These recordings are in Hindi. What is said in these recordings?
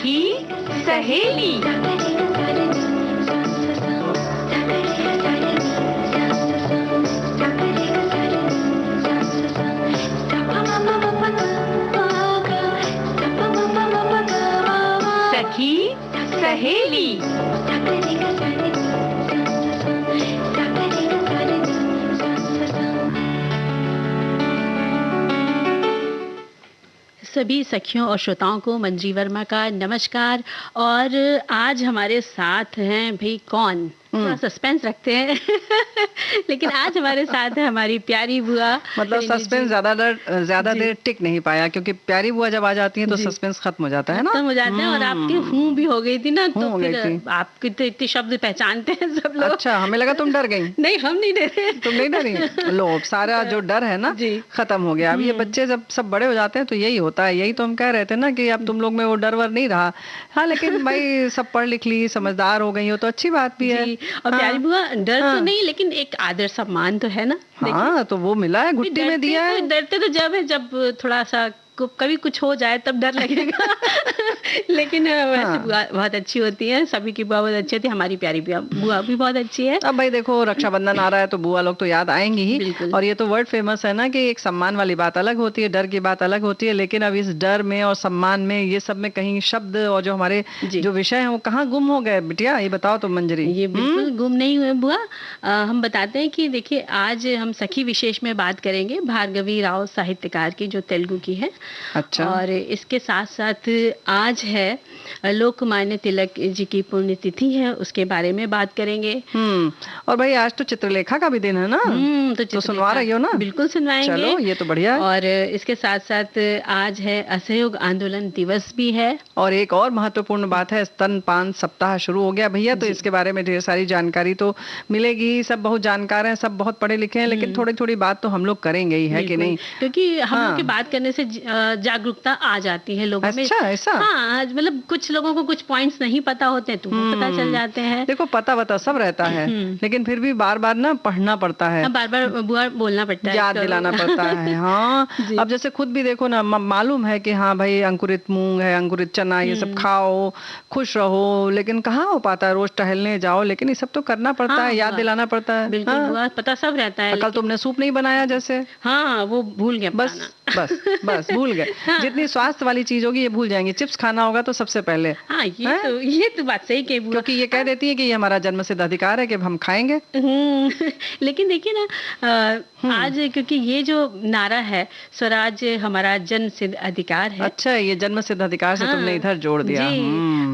सखी सहेली। सखी सहेली। सभी सखियों और श्रोताओं को मंजरी वर्मा का नमस्कार। और आज हमारे साथ हैं भाई कौन, थोड़ा सस्पेंस रखते हैं लेकिन आज हमारे साथ है हमारी प्यारी बुआ। मतलब सस्पेंस ज्यादा देर टिक नहीं पाया, क्योंकि प्यारी बुआ जब आ जाती है तो सस्पेंस खत्म हो जाता है ना, खत्म हो जाता है। और आपकी हूँ भी हो गई थी ना, तो हो फिर गई थी। आपके तो इतने शब्द पहचानते हैं सब लोग। अच्छा, हमें लगा तुम डर गई। नहीं, हम नहीं डरे। तुम नहीं डरी? लो, सारा जो डर है ना जी। खत्म हो गया। अब ये बच्चे जब सब बड़े हो जाते हैं तो यही होता है। यही तो हम कह रहे थे ना कि अब तुम लोग में वो डर वर नहीं रहा। हाँ, लेकिन भाई सब पढ़ लिख ली, समझदार हो गई हो तो अच्छी बात भी है। जी। और प्यारी बुआ, डर तो नहीं, लेकिन एक आदर सम्मान तो है ना। हाँ, तो वो मिला है, घुट्टी में दिया है। डरते तो जब है, जब थोड़ा सा कभी कुछ हो जाए तब डर लगेगा लेकिन वैसे बुआ बहुत अच्छी होती है, सभी की बुआ बहुत अच्छी होती है। हमारी प्यारी बुआ भी बहुत अच्छी है। अब भाई देखो, रक्षाबंधन आ रहा है तो बुआ लोग तो याद आएंगी ही। और ये तो वर्ड फेमस है ना कि एक सम्मान वाली बात अलग होती है, डर की बात अलग होती है। लेकिन अब इस डर में और सम्मान में, ये सब में कहीं शब्द और जो हमारे जो विषय है वो कहाँ गुम हो गए बिटिया? ये बताओ तुम मंजरी। ये बिल्कुल गुम नहीं हुए बुआ। हम बताते हैं कि देखिए, आज हम सखी विशेष में बात करेंगे भार्गवी राव साहित्यकार की, जो तेलुगु की है। अच्छा। और इसके साथ साथ आज है लोकमान्य तिलक जी की पुण्यतिथि है, उसके बारे में बात करेंगे। और भाई आज तो चित्रलेखा का भी दिन है ना, तो सुनवा रही हो ना? बिल्कुल सुनवाएंगे। चलो, ये तो बढ़िया है। और इसके साथ साथ आज है असहयोग आंदोलन दिवस भी है। और एक और महत्वपूर्ण बात है, स्तनपान सप्ताह शुरू हो गया भैया, तो इसके बारे में ढेर सारी जानकारी तो मिलेगी ही। सब बहुत जानकार हैं, सब बहुत पढ़े लिखे हैं, लेकिन थोड़ी थोड़ी बात तो हम लोग करेंगे ही, है कि नहीं? क्योंकि हम लोग की बात करने से जागरूकता आ जाती है लोगों में। अच्छा, ऐसा? हाँ, मतलब कुछ लोगों को कुछ पॉइंट्स नहीं पता होते हैं तो वो पता चल जाते हैं। देखो, पता सब रहता है, लेकिन फिर भी बार बार ना पढ़ना पड़ता है, बार बार बुआ बोलना पड़ता है, याद दिलाना पड़ता है। हाँ, अब जैसे खुद भी देखो ना, मालूम है कि हाँ भाई, अंकुरित मूंग है, अंकुरित चना, ये सब खाओ, खुश रहो, लेकिन कहाँ हो पाता है? रोज टहलने जाओ, लेकिन ये सब तो करना पड़ता है, याद दिलाना पड़ता है। बिल्कुल बुआ, पता सब रहता है। कल तुमने सूप नहीं बनाया जैसे। हाँ, वो भूल गया। बस भूल गए। जितनी स्वास्थ्य वाली चीज होगी ये भूल जाएंगे। चिप्स खाना होगा तो सबसे पहले। हाँ, ये तो बात सही कही बुआ, क्योंकि ये कह देती है कि ये हमारा जन्मसिद्ध अधिकार है कि हम खाएंगे। लेकिन देखिए ना, आज क्योंकि ये जो नारा है, स्वराज हमारा जन्मसिद्ध अधिकार है। अच्छा, ये जन्मसिद्ध अधिकार से तुमने इधर जोड़ दिया।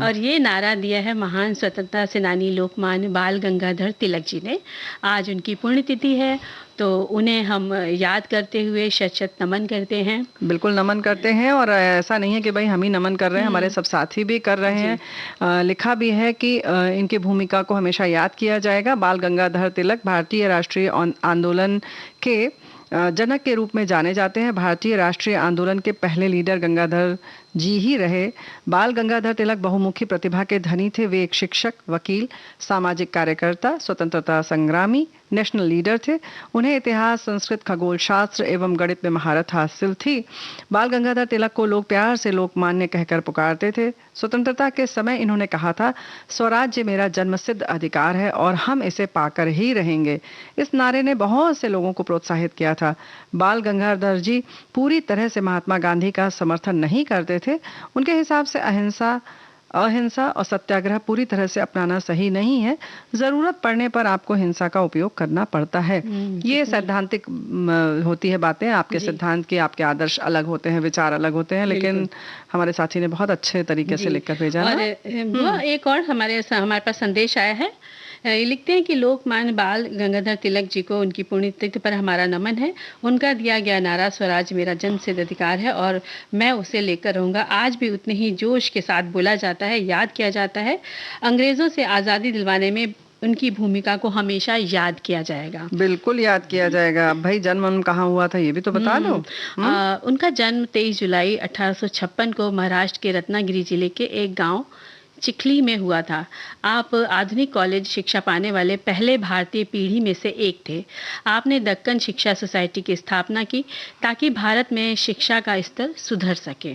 और ये नारा दिया है महान स्वतंत्रता सेनानी लोकमान्य बाल गंगाधर तिलक जी ने। आज उनकी पुण्यतिथि है, तो उन्हें हम याद करते हुए शत नमन करते हैं। बिल्कुल नमन करते हैं। और ऐसा नहीं है कि भाई हम ही नमन कर रहे हैं, हमारे सब साथी भी कर रहे हैं। लिखा भी है कि इनकी भूमिका को हमेशा याद किया जाएगा। बाल गंगाधर तिलक भारतीय राष्ट्रीय आंदोलन के जनक के रूप में जाने जाते हैं। भारतीय राष्ट्रीय आंदोलन के पहले लीडर गंगाधर जी ही रहे। बाल गंगाधर तिलक बहुमुखी प्रतिभा के धनी थे। वे एक शिक्षक, वकील, सामाजिक कार्यकर्ता, स्वतंत्रता संग्रामी, नेशनल लीडर थे। उन्हें इतिहास, संस्कृत, खगोल शास्त्र एवं गणित में महारत हासिल थी। बाल गंगाधर तिलक को लोग प्यार से लोकमान्य कहकर पुकारते थे। स्वतंत्रता के समय इन्होंने कहा था, स्वराज्य मेरा जन्मसिद्ध अधिकार है और हम इसे पाकर ही रहेंगे। इस नारे ने बहुत से लोगों को प्रोत्साहित किया था। बाल गंगाधर जी पूरी तरह से महात्मा गांधी का समर्थन नहीं करते थे। उनके हिसाब से अहिंसा और सत्याग्रह पूरी तरह से अपनाना सही नहीं है। जरूरत पड़ने पर आपको हिंसा का उपयोग करना पड़ता है। ये सैद्धांतिक होती है बातें। आपके सिद्धांत के, आपके आदर्श अलग होते हैं, विचार अलग होते हैं, लेकिन हमारे साथी ने बहुत अच्छे तरीके से लिखकर भेजा। और एक और हमारे पास संदेश आया है। ये लिखते हैं कि लोकमान्य बाल गंगाधर तिलक जी को उनकी पुण्यतिथि पर हमारा नमन है। उनका दिया गया नारा स्वराज मेरा जन्मसिद्ध अधिकार है और मैं उसे लेकर रहूंगा आज भी उतने ही जोश के साथ बोला जाता है, याद किया जाता है। अंग्रेजों से आज़ादी दिलवाने में उनकी भूमिका को हमेशा याद किया जाएगा। बिल्कुल याद किया जाएगा। भाई जन्म कहाँ हुआ था ये भी तो बता दो। उनका जन्म 23 जुलाई 1856 को महाराष्ट्र के रत्नागिरी जिले के एक गांव चिखली में हुआ था। आप आधुनिक कॉलेज शिक्षा पाने वाले पहले भारतीय पीढ़ी में से एक थे। आपने दक्कन शिक्षा सोसाइटी की स्थापना की ताकि भारत में शिक्षा का स्तर सुधर सके।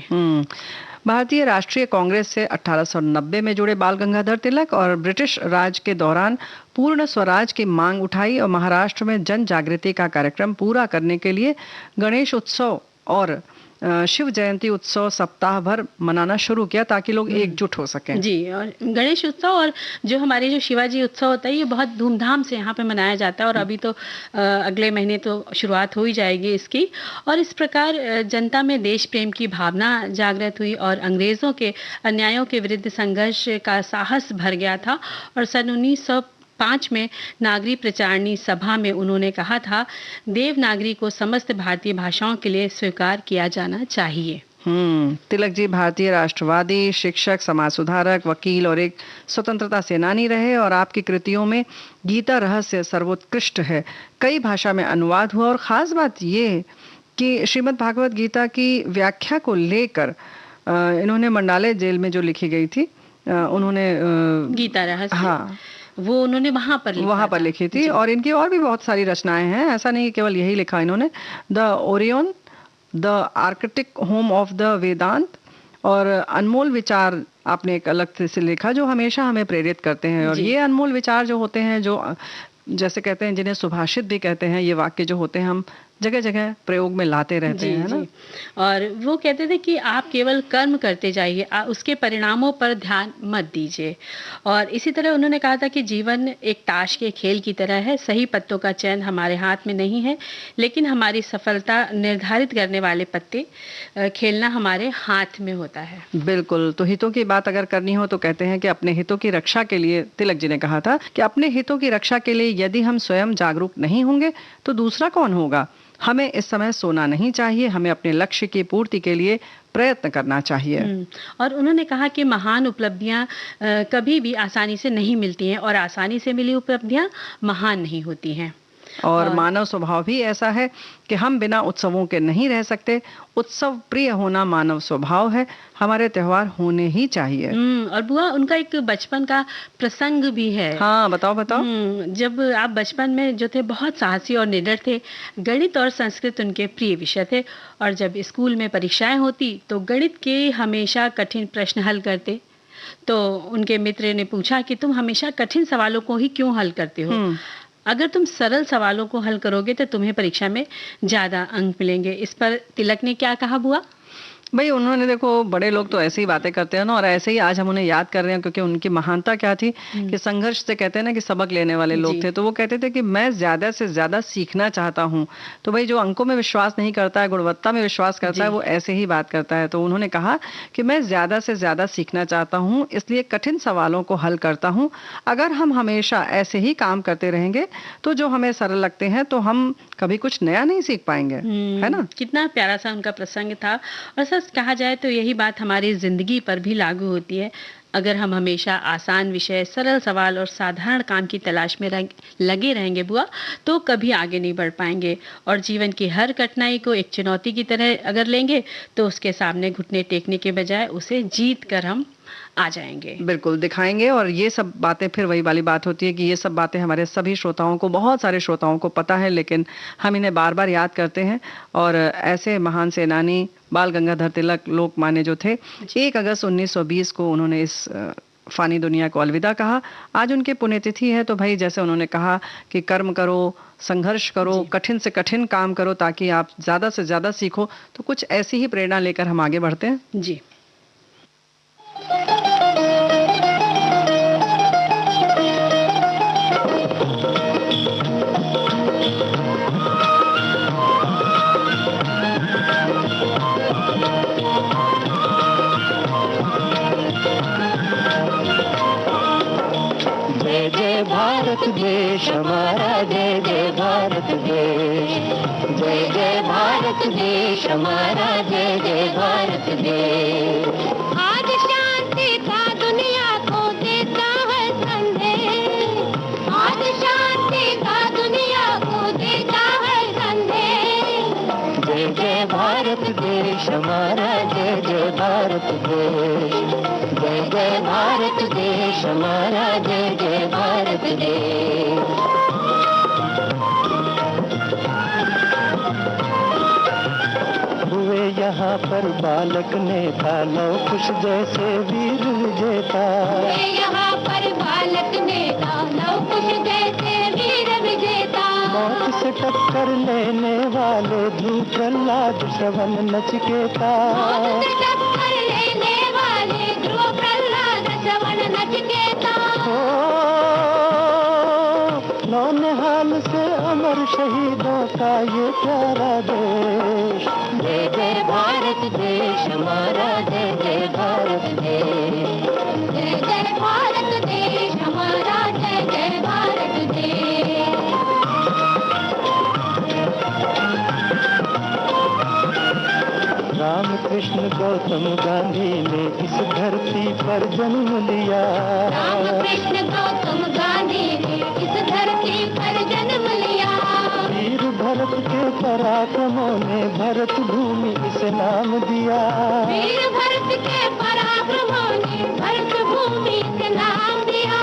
भारतीय राष्ट्रीय कांग्रेस से 1890 में जुड़े बाल गंगाधर तिलक और ब्रिटिश राज के दौरान पूर्ण स्वराज की मांग उठाई और महाराष्ट्र में जन जागृति का कार्यक्रम पूरा करने के लिए गणेश उत्सव और शिव जयंती उत्सव सप्ताह भर मनाना शुरू किया ताकि लोग एकजुट हो सकें। जी, और गणेश उत्सव और जो हमारे जो शिवाजी उत्सव होता है ये बहुत धूमधाम से यहाँ पे मनाया जाता है और अभी तो अगले महीने तो शुरुआत हो ही जाएगी इसकी। और इस प्रकार जनता में देश प्रेम की भावना जागृत हुई और अंग्रेज़ों के अन्यायों के विरुद्ध संघर्ष का साहस भर गया था। और सन 1905 में नागरी प्रचारणी सभा में उन्होंने कहा था, देवनागरी को समस्त भारतीय भाषाओं के लिए स्वीकार किया जाना चाहिए। तिलक जी भारतीय राष्ट्रवादी, शिक्षक, समाज सुधारक, वकील और एक स्वतंत्रता सेनानी रहे और आपकी कृतियों में गीता रहस्य सर्वोत्कृष्ट है। कई भाषा में अनुवाद हुआ और खास बात ये कि श्रीमद् भागवत गीता की व्याख्या को लेकर इन्होंने मंडाले जेल में जो लिखी गई थी उन्होंने गीता रहस्य, हाँ, वो उन्होंने वहां पर लिखी थी। और इनकी और भी बहुत सारी रचनाएं हैं, ऐसा नहीं केवल यही लिखा इन्होंने। The Orion, the Arctic home of the Vedanta और अनमोल विचार आपने एक अलग से लिखा जो हमेशा हमें प्रेरित करते हैं। और ये अनमोल विचार जो होते हैं, जो जैसे कहते हैं, जिन्हें सुभाषित भी कहते हैं, ये वाक्य जो होते हैं हम जगह जगह प्रयोग में लाते रहते हैं ना। और वो कहते थे कि आप केवल कर्म करते जाइए, उसके परिणामों पर ध्यान मत दीजिए। और इसी तरह उन्होंने कहा था कि जीवन एक ताश के खेल की तरह है, सही पत्तों का चयन हमारे हाथ में नहीं है, लेकिन हमारी सफलता निर्धारित करने वाले पत्ते खेलना हमारे हाथ में होता है। बिल्कुल। तो हितों की बात अगर करनी हो तो कहते हैं कि अपने हितों की रक्षा के लिए, तिलक जी ने कहा था कि अपने हितों की रक्षा के लिए यदि हम स्वयं जागरूक नहीं होंगे तो दूसरा कौन होगा। हमें इस समय सोना नहीं चाहिए, हमें अपने लक्ष्य की पूर्ति के लिए प्रयत्न करना चाहिए। और उन्होंने कहा कि महान उपलब्धियां कभी भी आसानी से नहीं मिलती हैं और आसानी से मिली उपलब्धियां महान नहीं होती हैं। और मानव स्वभाव भी ऐसा है कि हम बिना उत्सवों के नहीं रह सकते। उत्सव प्रिय होना मानव स्वभाव है, हमारे त्योहार होने ही चाहिए। और बुआ, उनका एक बचपन का प्रसंग भी है। हाँ, बताओ बताओ। जब आप बचपन में जो थे बहुत साहसी और निडर थे, गणित और संस्कृत उनके प्रिय विषय थे और जब स्कूल में परीक्षाएं होती तो गणित के हमेशा कठिन प्रश्न हल करते। तो उनके मित्र ने पूछा कि तुम हमेशा कठिन सवालों को ही क्यों हल करते हो? अगर तुम सरल सवालों को हल करोगे तो तुम्हें परीक्षा में ज्यादा अंक मिलेंगे। इस पर तिलक ने क्या कहा बुआ? भाई उन्होंने, देखो बड़े लोग तो ऐसे ही बातें करते हैं ना, और ऐसे ही आज हम उन्हें याद कर रहे हैं क्योंकि उनकी महानता क्या थी कि संघर्ष से कहते हैं ना कि सबक लेने वाले लोग थे। तो वो कहते थे कि मैं ज्यादा से ज्यादा सीखना चाहता हूँ। तो भाई जो अंकों में विश्वास नहीं करता है, गुणवत्ता में विश्वास करता है, वो ऐसे ही बात करता है। तो उन्होंने कहा कि मैं ज्यादा से ज्यादा सीखना चाहता हूँ, इसलिए कठिन सवालों को हल करता हूँ। अगर हम हमेशा ऐसे ही काम करते रहेंगे तो जो हमें सरल लगते हैं तो हम कभी कुछ नया नहीं सीख पाएंगे, है ना। कितना प्यारा सा उनका प्रसंग था। और सच कहा जाए तो यही बात हमारी जिंदगी पर भी लागू होती है। अगर हम हमेशा आसान विषय, सरल सवाल और साधारण काम की तलाश में लगे रहेंगे बुआ, तो कभी आगे नहीं बढ़ पाएंगे। और जीवन की हर कठिनाई को एक चुनौती की तरह अगर लेंगे तो उसके सामने घुटने टेकने के बजाय उसे जीत कर हम आ जाएंगे। बिल्कुल दिखाएंगे। और ये सब बातें फिर वही वाली बात होती है कि ये सब बातें हमारे सभी श्रोताओं को, बहुत सारे श्रोताओं को पता है, लेकिन हम इन्हें बार बार याद करते हैं। और ऐसे महान सेनानी बाल गंगाधर तिलक लोकमान्य जो थे, 1 अगस्त 1920 को उन्होंने इस फानी दुनिया को अलविदा कहा। आज उनकी पुण्यतिथि है। तो भाई जैसे उन्होंने कहा कि कर्म करो, संघर्ष करो, कठिन से कठिन काम करो ताकि आप ज्यादा से ज्यादा सीखो। तो कुछ ऐसी ही प्रेरणा लेकर हम आगे बढ़ते हैं। जी। भारत देश हमारा, जय जय भारत देश, जय जय भारत देश हमारा, जय जय भारत देश। आज शांति का दुनिया को देता है संदेश, आज शांति का दुनिया को देता है संदेश। जय जय भारत देश हमारा, जय जय भारत देश, जय जय भारत देश हमारा, जय जय भारत देश। हुए यहाँ यहाँ पर बालक नेता लव कुश जैसे वीर विजेता। हुए यहाँ पर बालक नेता लव कुश जैसे वीर विजेता। मौत से टक्कर लेने वाले ध्रुव प्रहलाद श्रवण नचिकेता। मौत से टक्कर लेने वाले ध्रुव प्रहलाद श्रवण नचिकेता। नौनिहाल से अमर शहीदों का ये प्यारा देश। जय जय भारत देश हमारा, जय जय भारत देश। जय जय भारत देश हमारा, जय जय भारत देश। राम कृष्ण गौतम गांधी ने इस धरती पर जन्म लिया। राम कृष्ण गौतम गांधी ने इस धरती पर जन्म लिया। वीर भरत के पराक्रमों ने भरत भूमि इसे नाम दिया। वीर भरत के पराक्रमों ने भरत भूमि से नाम दिया।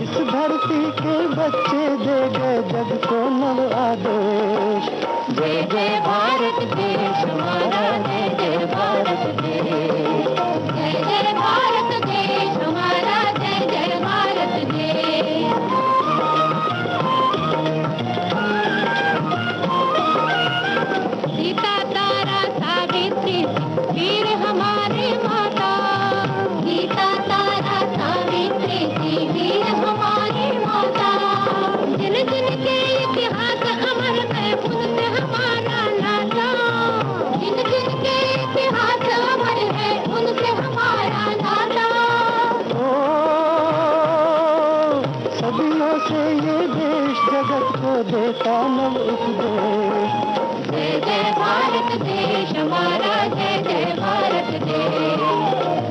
इस धरती के बच्चे दे गए जग को नव आदेश। जय जय भारत देश हमारा, जय जय भारत देश। जय जय भारत देश हमारा, जय जय भारत देश। सीता तारा सावित्री वीर हमारे माता। सीता तारा सावित्री वीर हमारी माता। जिन जिन के इतिहास अमर है उनसे हमारा नाता। जिन जिन के इतिहास अमर है उनसे हमारा नाता। सदियों से ये देश जगत को देता नव उपदेश। जय जय भारत देश हमारा, जय जय भारत देश।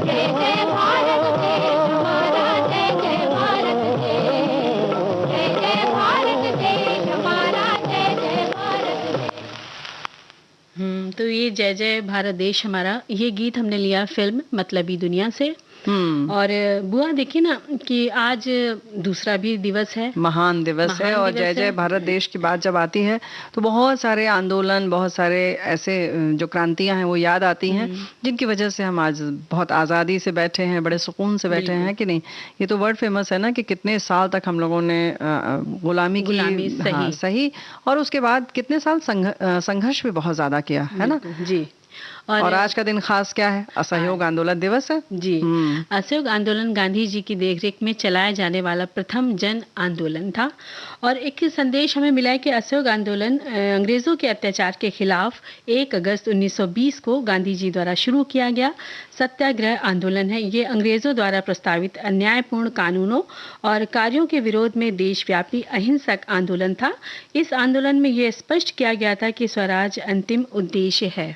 जय जय भारत देश हमारा, जय जय भारत देश। जय जय भारत देश हमारा, जय जय भारत देश। तो ये जय जय भारत देश हमारा, ये गीत हमने लिया फिल्म मतलबी दुनिया से। और बुआ देखिए ना कि आज दूसरा भी दिवस है, महान दिवस है। और जय जय भारत देश की बात जब आती है तो बहुत सारे आंदोलन, बहुत सारे ऐसे जो क्रांतियां हैं वो याद आती हैं, जिनकी वजह से हम आज बहुत आज़ादी से बैठे हैं, बड़े सुकून से बैठे हैं कि नहीं। ये तो वर्ड फेमस है ना कि कितने साल तक हम लोगों ने गुलामी की, सही सही, और उसके बाद कितने साल संघर्ष भी बहुत ज्यादा किया है ना जी। और आज का दिन खास क्या है? असहयोग आंदोलन दिवस है जी। असहयोग आंदोलन गांधी जी की देखरेख में चलाया जाने वाला प्रथम जन आंदोलन था। और एक संदेश हमें मिला है कि असहयोग आंदोलन अंग्रेजों के अत्याचार के खिलाफ 1 अगस्त 1920 को गांधी जी द्वारा शुरू किया गया सत्याग्रह आंदोलन है। ये अंग्रेजों द्वारा प्रस्तावित अन्यायपूर्ण कानूनों और कार्यों के विरोध में देशव्यापी अहिंसक आंदोलन था। इस आंदोलन में यह स्पष्ट किया गया था कि स्वराज अंतिम उद्देश्य है।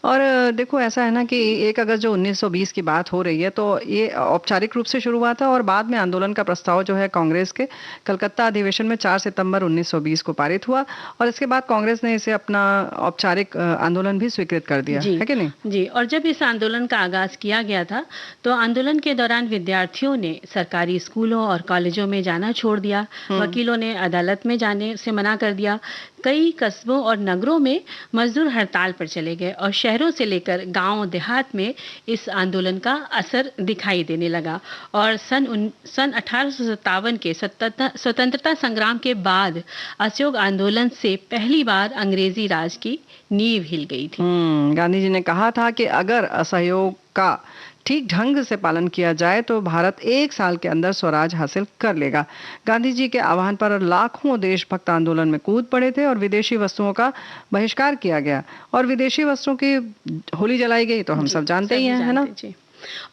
और देखो ऐसा है ना कि 1 अगस्त जो 1920 की बात हो रही है तो ये औपचारिक रूप से शुरू हुआ था और बाद में आंदोलन का प्रस्ताव जो है कांग्रेस के कलकत्ता अधिवेशन में 4 सितंबर 1920 को पारित हुआ और इसके बाद कांग्रेस ने इसे अपना औपचारिक आंदोलन भी स्वीकृत कर दिया है कि नहीं जी। और जब इस आंदोलन का आगाज किया गया था तो आंदोलन के दौरान विद्यार्थियों ने सरकारी स्कूलों और कॉलेजों में जाना छोड़ दिया, वकीलों ने अदालत में जाने से मना कर दिया, कई कस्बों और नगरों में मजदूर हड़ताल पर चले गए और शहरों से लेकर गांव देहात में इस आंदोलन का असर दिखाई देने लगा। और सन 1857 के स्वतंत्रता संग्राम के बाद असहयोग आंदोलन से पहली बार अंग्रेजी राज की नींव हिल गई थी। गांधी जी ने कहा था कि अगर असहयोग का ठीक ढंग से पालन किया जाए तो भारत 1 साल के अंदर स्वराज हासिल कर लेगा। गांधी जी के आह्वान पर लाखों देशभक्त आंदोलन में कूद पड़े थे और विदेशी वस्तुओं का बहिष्कार किया गया और विदेशी वस्तुओं की होली जलाई गई तो हम सब जानते ही हैं, है ना।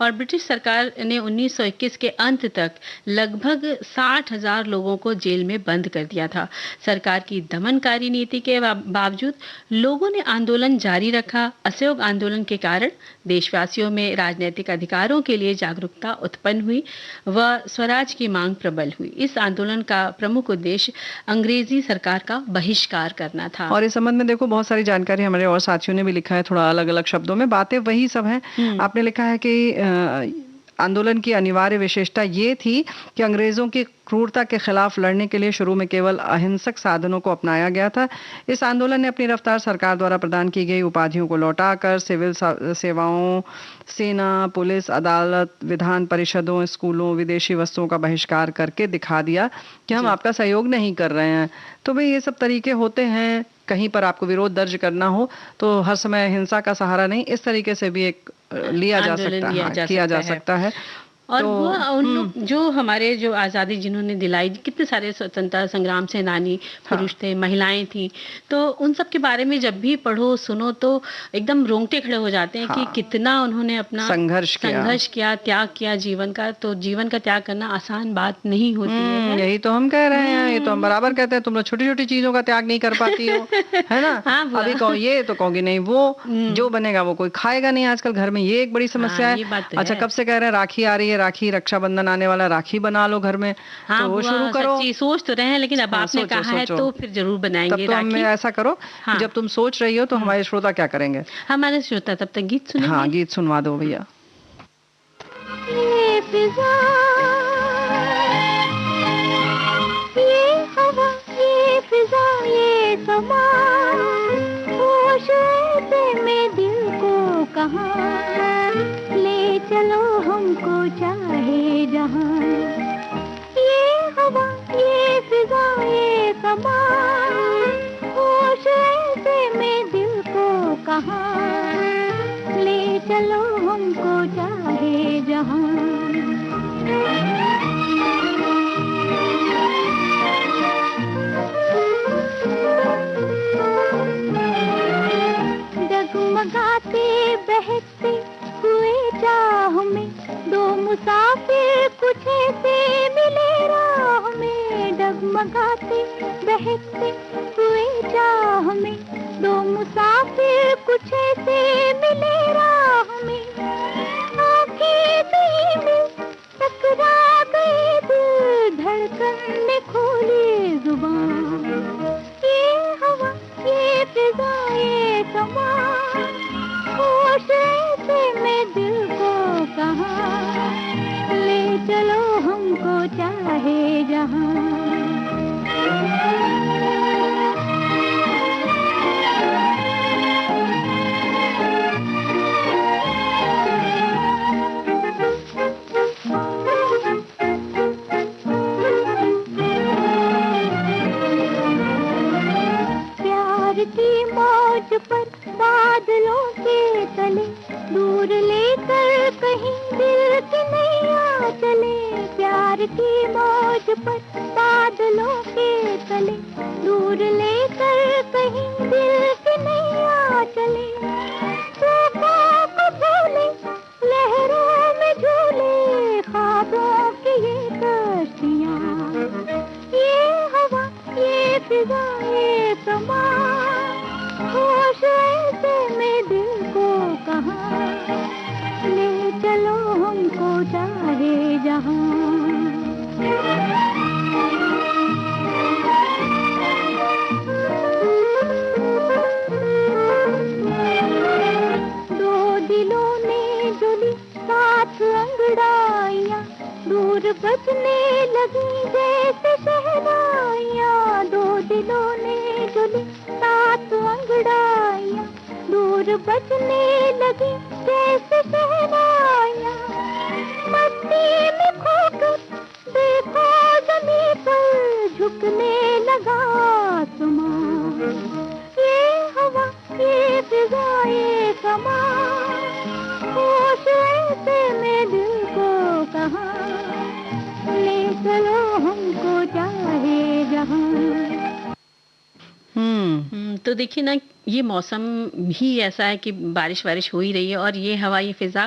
और ब्रिटिश सरकार ने 1921 के अंत तक लगभग 60,000 लोगों को जेल में बंद कर दिया था। सरकार की दमनकारी नीति के बावजूद लोगों ने आंदोलन जारी रखा। असहयोग आंदोलन के कारण देशवासियों में राजनीतिक अधिकारों के लिए जागरूकता उत्पन्न हुई व स्वराज की मांग प्रबल हुई। इस आंदोलन का प्रमुख उद्देश्य अंग्रेजी सरकार का बहिष्कार करना था। और इस संबंध में देखो बहुत सारी जानकारी हमारे और साथियों ने भी लिखा है, थोड़ा अलग अलग शब्दों में, बातें वही सब हैं। आपने लिखा है कि आंदोलन की अनिवार्य विशेषता ये थी कि अंग्रेजों की क्रूरता के खिलाफ लड़ने के लिए शुरू में केवल अहिंसक साधनों को अपनाया गया था। इस आंदोलन ने अपनी रफ्तार सरकार द्वारा प्रदान की गई उपाधियों को लौटाकर सिविल सेवाओं, सेना, पुलिस, अदालत, विधान परिषदों, स्कूलों, विदेशी वस्तुओं का बहिष्कार करके दिखा दिया कि हम आपका सहयोग नहीं कर रहे हैं। तो भाई ये सब तरीके होते हैं, कहीं पर आपको विरोध दर्ज करना हो तो हर समय हिंसा का सहारा नहीं, इस तरीके से भी एक लिया जा सकता है, किया जा सकता है। और वो उन लोग जो हमारे जो आज़ादी जिन्होंने दिलाई, कितने सारे स्वतंत्रता संग्राम सेनानी पुरुष थे, महिलाएं थी, तो उन सब के बारे में जब भी पढ़ो सुनो तो एकदम रोंगटे खड़े हो जाते हैं कि कितना उन्होंने अपना संघर्ष किया, त्याग किया जीवन का। तो जीवन का त्याग करना आसान बात नहीं होती है। यही तो हम कह रहे हैं, ये तो हम बराबर कहते हैं, तुम लोग छोटी छोटी चीजों का त्याग नहीं कर पाती हो, है ना। अभी कहो ये तो कहोगी नहीं वो, जो बनेगा वो कोई खाएगा नहीं। आजकल घर में ये एक बड़ी समस्या है। अच्छा, कब से कह रहे हैं राखी आ रही है, राखी रक्षाबंधन आने वाला, राखी बना लो घर में। तो वो शुरू करो। सोच तो रहे हैं, लेकिन अब आपने कहा है तो फिर जरूर बनाएंगे। तब तो हमें ऐसा करो, जब तुम सोच रही हो तो हमारे श्रोता क्या करेंगे? हमारे श्रोता तब तक गीत सुनेंगे। हाँ, गीत सुनवा दो भैया। ये फिजा, ये हवा, ये फिजा, ये समा, होश ऐसे में दिल को कहाँ ले चलो हमको चाहे जहाँ। ये हवा, ये फिजा, ये समा, होश ऐसे में दिल को कहाँ ले चलो हमको चाहे जहाँ। डगमगाते बहते हुए चाह में दो मुसाफिर कुछ ऐसे मिले राह में। डगमगाते बहते हुए चाह में दो मुसाफिर कुछ ऐसे मिले राह में। आंखें नहीं मिल टकरा गए, दिल धड़कन ने खोली जुबान। ये हवा, ये फिजा, ये समा, होश ऐसे में दिल को कहाँ ले चलो हमको चाहे जहाँ। की मौज पर बादलों के तले दूर लेकर कहीं दिल की नैया चले। प्यार की मौज पर बादलों के तले दूर लेकर कहीं दिल की नैया चले। तूफान को भूले, लहरों में झूले ख्वाबों की ये कश्तियाँ। ये हवा, ये फिजा, ये समा, होश ऐसे में दिल को कहाँ ले चलो हमको चाहे जहाँ। दो दिलों ने जुली साथ अंगड़ाइयाँ, दूर बजने लगी जैसे शहनाइयाँ। दो दिलों ने जुली साथ अंगड़ाइयाँ, दूर बजने लगी जैसे शहनाइयाँ। मस्ती में खोकर देखो ज़मीं पर झुकने लगा आसमां। ये हवा, ये फिजा, ये समा, होश ऐसे में दिल को कहाँ ले चलो हमको चाहे जहाँ। तो देखिए ना, ये मौसम ही ऐसा है कि बारिश वारिश हो ही रही है और ये हवा, ये फिजा,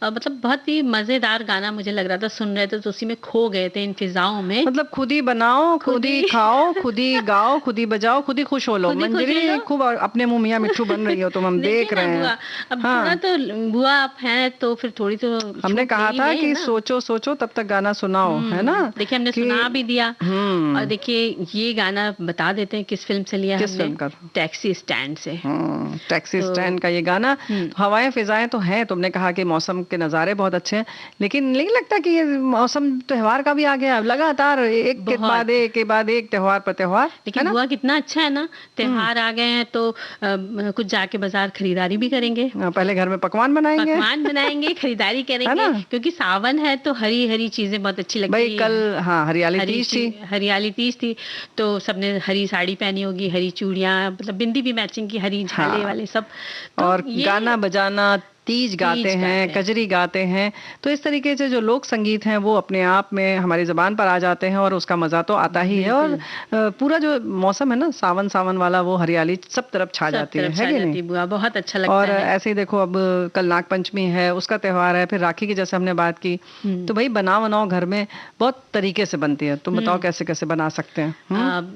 मतलब बहुत ही मजेदार गाना मुझे लग रहा था। सुन रहे थे तो उसी में खो गए थे, इन फिजाओं में। मतलब खुद ही बनाओ, खुद ही खाओ, खुद ही गाओ, खुद ही बजाओ, खुद ही खुश हो लो। मंजरी खूब अपने मुंह मियां मिट्ठू बन रही हो तुम, हम देख रहे हैं। अब थोड़ा तो बुआ आप हैं तो फिर थोड़ी तो हमने कहा था कि सोचो सोचो तब तक गाना सुनाओ, है ना। देखिए हमने सुना भी दिया। और देखिए ये गाना बता देते हैं किस फिल्म से लिया हमने। टैक्सी स्टैंड से। टैक्सी स्टैंड का ये गाना। तो हवाएं फिजाएं तो हैं, तुमने कहा कि मौसम के नज़ारे बहुत अच्छे हैं, लेकिन नहीं लगता कि ये मौसम त्योहार का भी आ गया? लगातार एक के बाद एक के बाद एक, त्योहार पर त्योहार। लेकिन हुआ कितना अच्छा है ना, त्योहार आ गए हैं तो कुछ जाके बाजार खरीदारी भी करेंगे, पहले घर में पकवान बनाएंगे, खरीदारी करेंगे, क्योंकि सावन है तो हरी हरी चीजें बहुत अच्छी लगती है। भाई कल हरियाली तीज थी तो सबने हरी साड़ी पहनी होगी, हरी चूड़ियां, मतलब बिंदी भी मैचिंग की, हरी झाले वाले सब, तो और गाना बजाना, तीज गाते हैं, कजरी गाते हैं। तो इस तरीके से जो लोक संगीत हैं वो अपने आप में हमारी ज़बान पर आ जाते हैं और उसका मज़ा तो आता ही है। और पूरा जो मौसम है ना सावन सावन वाला, वो हरियाली सब तरफ छा जाती है कि नहीं? बहुत अच्छा लगता है। और ऐसे ही देखो, अब कल नाग पंचमी है, उसका त्योहार है, फिर राखी की जैसे हमने बात की, तो भाई बनाओ घर में बहुत तरीके से बनती है। तुम बताओ कैसे कैसे बना सकते हैं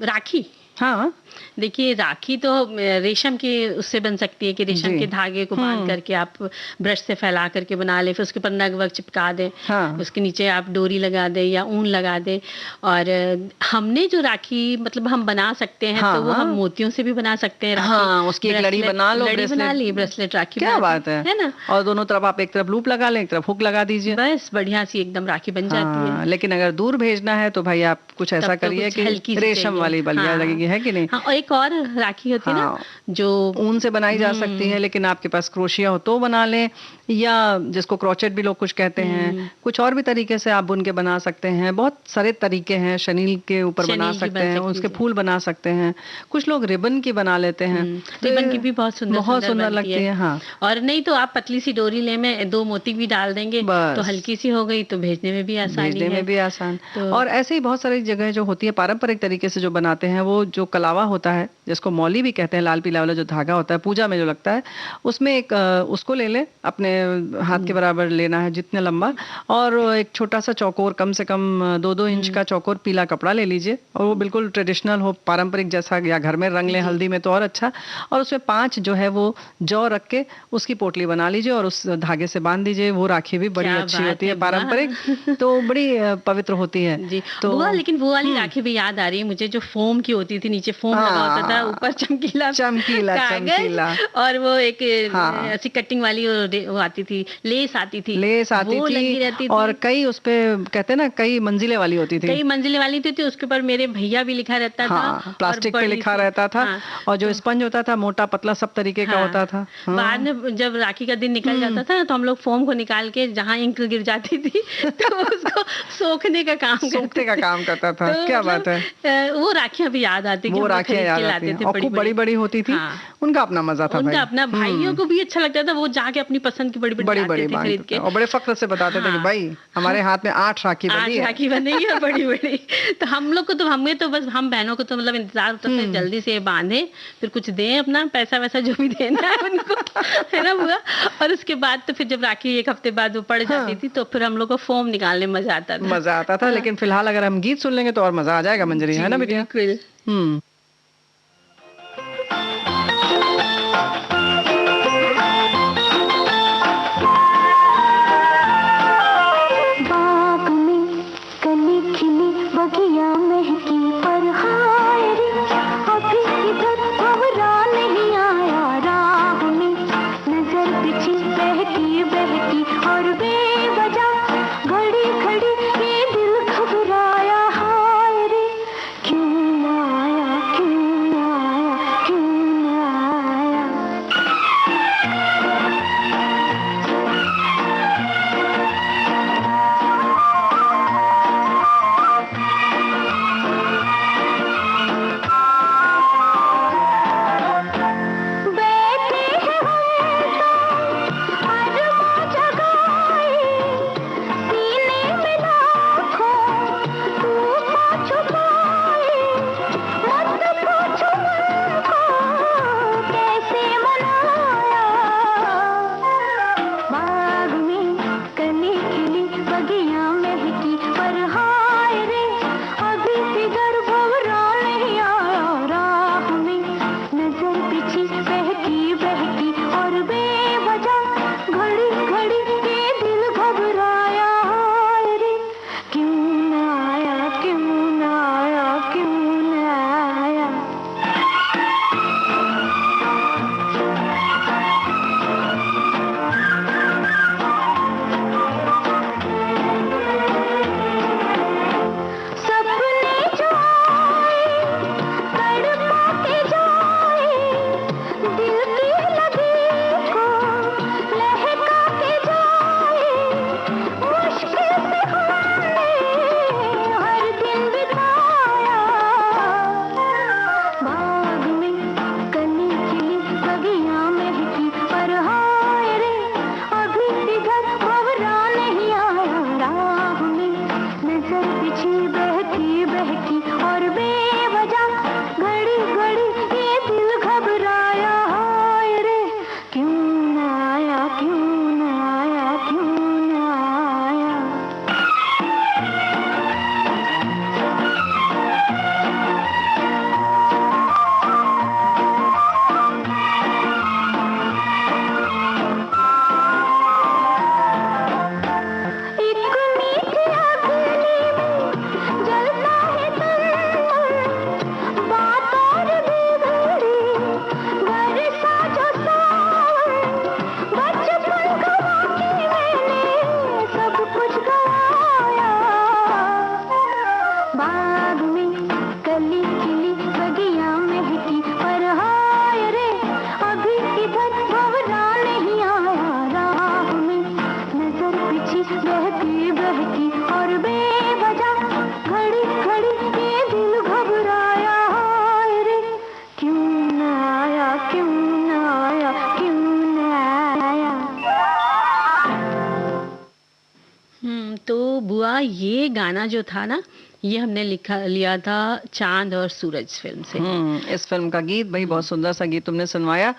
राखी? हाँ, देखिए राखी तो रेशम के उससे बन सकती है कि रेशम के धागे को बांध करके आप ब्रश से फैला करके बना ले, फिर उसके ऊपर नग वग चिपका दें, उसके नीचे आप डोरी लगा दें या ऊन लगा दें। और हमने जो राखी मतलब हम बना सकते हैं, तो वो हम मोतियों से भी बना सकते हैं राखी। उसकी एक लड़ी बना लो, ब्रेसलेट राखी, क्या बात है ना। और दोनों तरफ आप एक तरफ लूप लगा लें, एक तरफ हुक लगा दीजिए, बस बढ़िया सी एकदम राखी बन जाती है। लेकिन अगर दूर भेजना है तो भाई आप कुछ ऐसा करिए कि रेशम वाली बलिया लगेगी, है कि नहीं? और एक और राखी होती है ना जो ऊन से बनाई जा सकती है, लेकिन आपके पास क्रोशिया हो तो बना लें, या जिसको क्रोचेट भी लोग कुछ कहते हैं, कुछ और भी तरीके से आप बुन के बना सकते हैं। बहुत सारे तरीके हैं, शनील के ऊपर बना सकते हैं, उसके फूल बना सकते हैं, कुछ लोग रिबन की बना लेते हैं, रिबन की भी बहुत सुंदर लगती है। हाँ, और नहीं तो आप पतली सी डोरी ले में 2 मोती भी डाल देंगे तो हल्की सी हो गई, तो भेजने में भी आसान। और ऐसे ही बहुत सारी जगह जो होती है पारंपरिक तरीके से जो बनाते हैं, वो जो कलावा होता है जिसको मौली भी कहते हैं, लाल पीला वाला जो धागा होता है पूजा में जो लगता है, उसमें एक उसको ले लें, अपने हाथ के बराबर लेना है जितने लंबा, और एक छोटा सा चौकोर, कम से कम 2-2 इंच का चौकोर पीला कपड़ा ले लीजिए, और वो बिल्कुल ट्रेडिशनल हो, पारंपरिक जैसा, या घर में रंग लें हल्दी में तो और अच्छा, और उसमें 5 जो है वो जौ रख के उसकी पोटली बना लीजिए और उस धागे से बांध दीजिए। वो राखी भी बड़ी अच्छी होती है, पारंपरिक, तो बड़ी पवित्र होती है जी। तो लेकिन वो वाली राखी भी याद आ रही है मुझे, जो फोम की होती थी, नीचे फोम लगा होता था, ऊपर चमकीला और वो एक ऐसी कटिंग वाली वो आती थी, लेस आती थी, वो लगी रहती थी, और कई उस पे कहते हैं ना, कई मंजिले वाली होती थी, उसके ऊपर मेरे भैया भी लिखा रहता था, प्लास्टिक पे लिखा रहता था, और जो स्पंज होता था मोटा पतला सब तरीके का होता था। बाद में जब राखी का दिन निकल जाता था तो हम लोग फोम को निकाल के जहाँ इंक गिर जाती थी तो उसको सोखने का काम करता था। क्या बात है, वो राखियां भी याद आती, वो राखियां याद आती थी, और खूब बड़ी होती थी। उनका अपना मजा था, उनका अपना, भाइयों को भी अच्छा लगता था, वो जाके अपनी पसंद की बड़ी खरीद के, और बड़े फख्र से बताते थे कि भाई हमारे हाथ में 8 राखी बनेगी और बड़ी तो हम लोग को तो, हमें तो बस, हम बहनों को तो मतलब इंतजार होता था जल्दी से बांधे, फिर कुछ दें अपना पैसा वैसा जो भी देना है उनको, है ना हुआ। और उसके बाद तो फिर जब राखी 1 हफ्ते बाद वो पड़ जाती थी तो फिर हम लोग को फोम निकालने में मजा आता था। लेकिन फिलहाल अगर हम गीत सुन लेंगे तो और मजा आ जाएगा मंजरी, है ना बेटिया? बिल्कुल। क्यों आया बुआ ये गाना जो था ना, ये हमने लिया था चांद और सूरज फिल्म से। इस फिल्म का गीत भाई, बहुत सुंदर सा गीत तुमने सुनवाया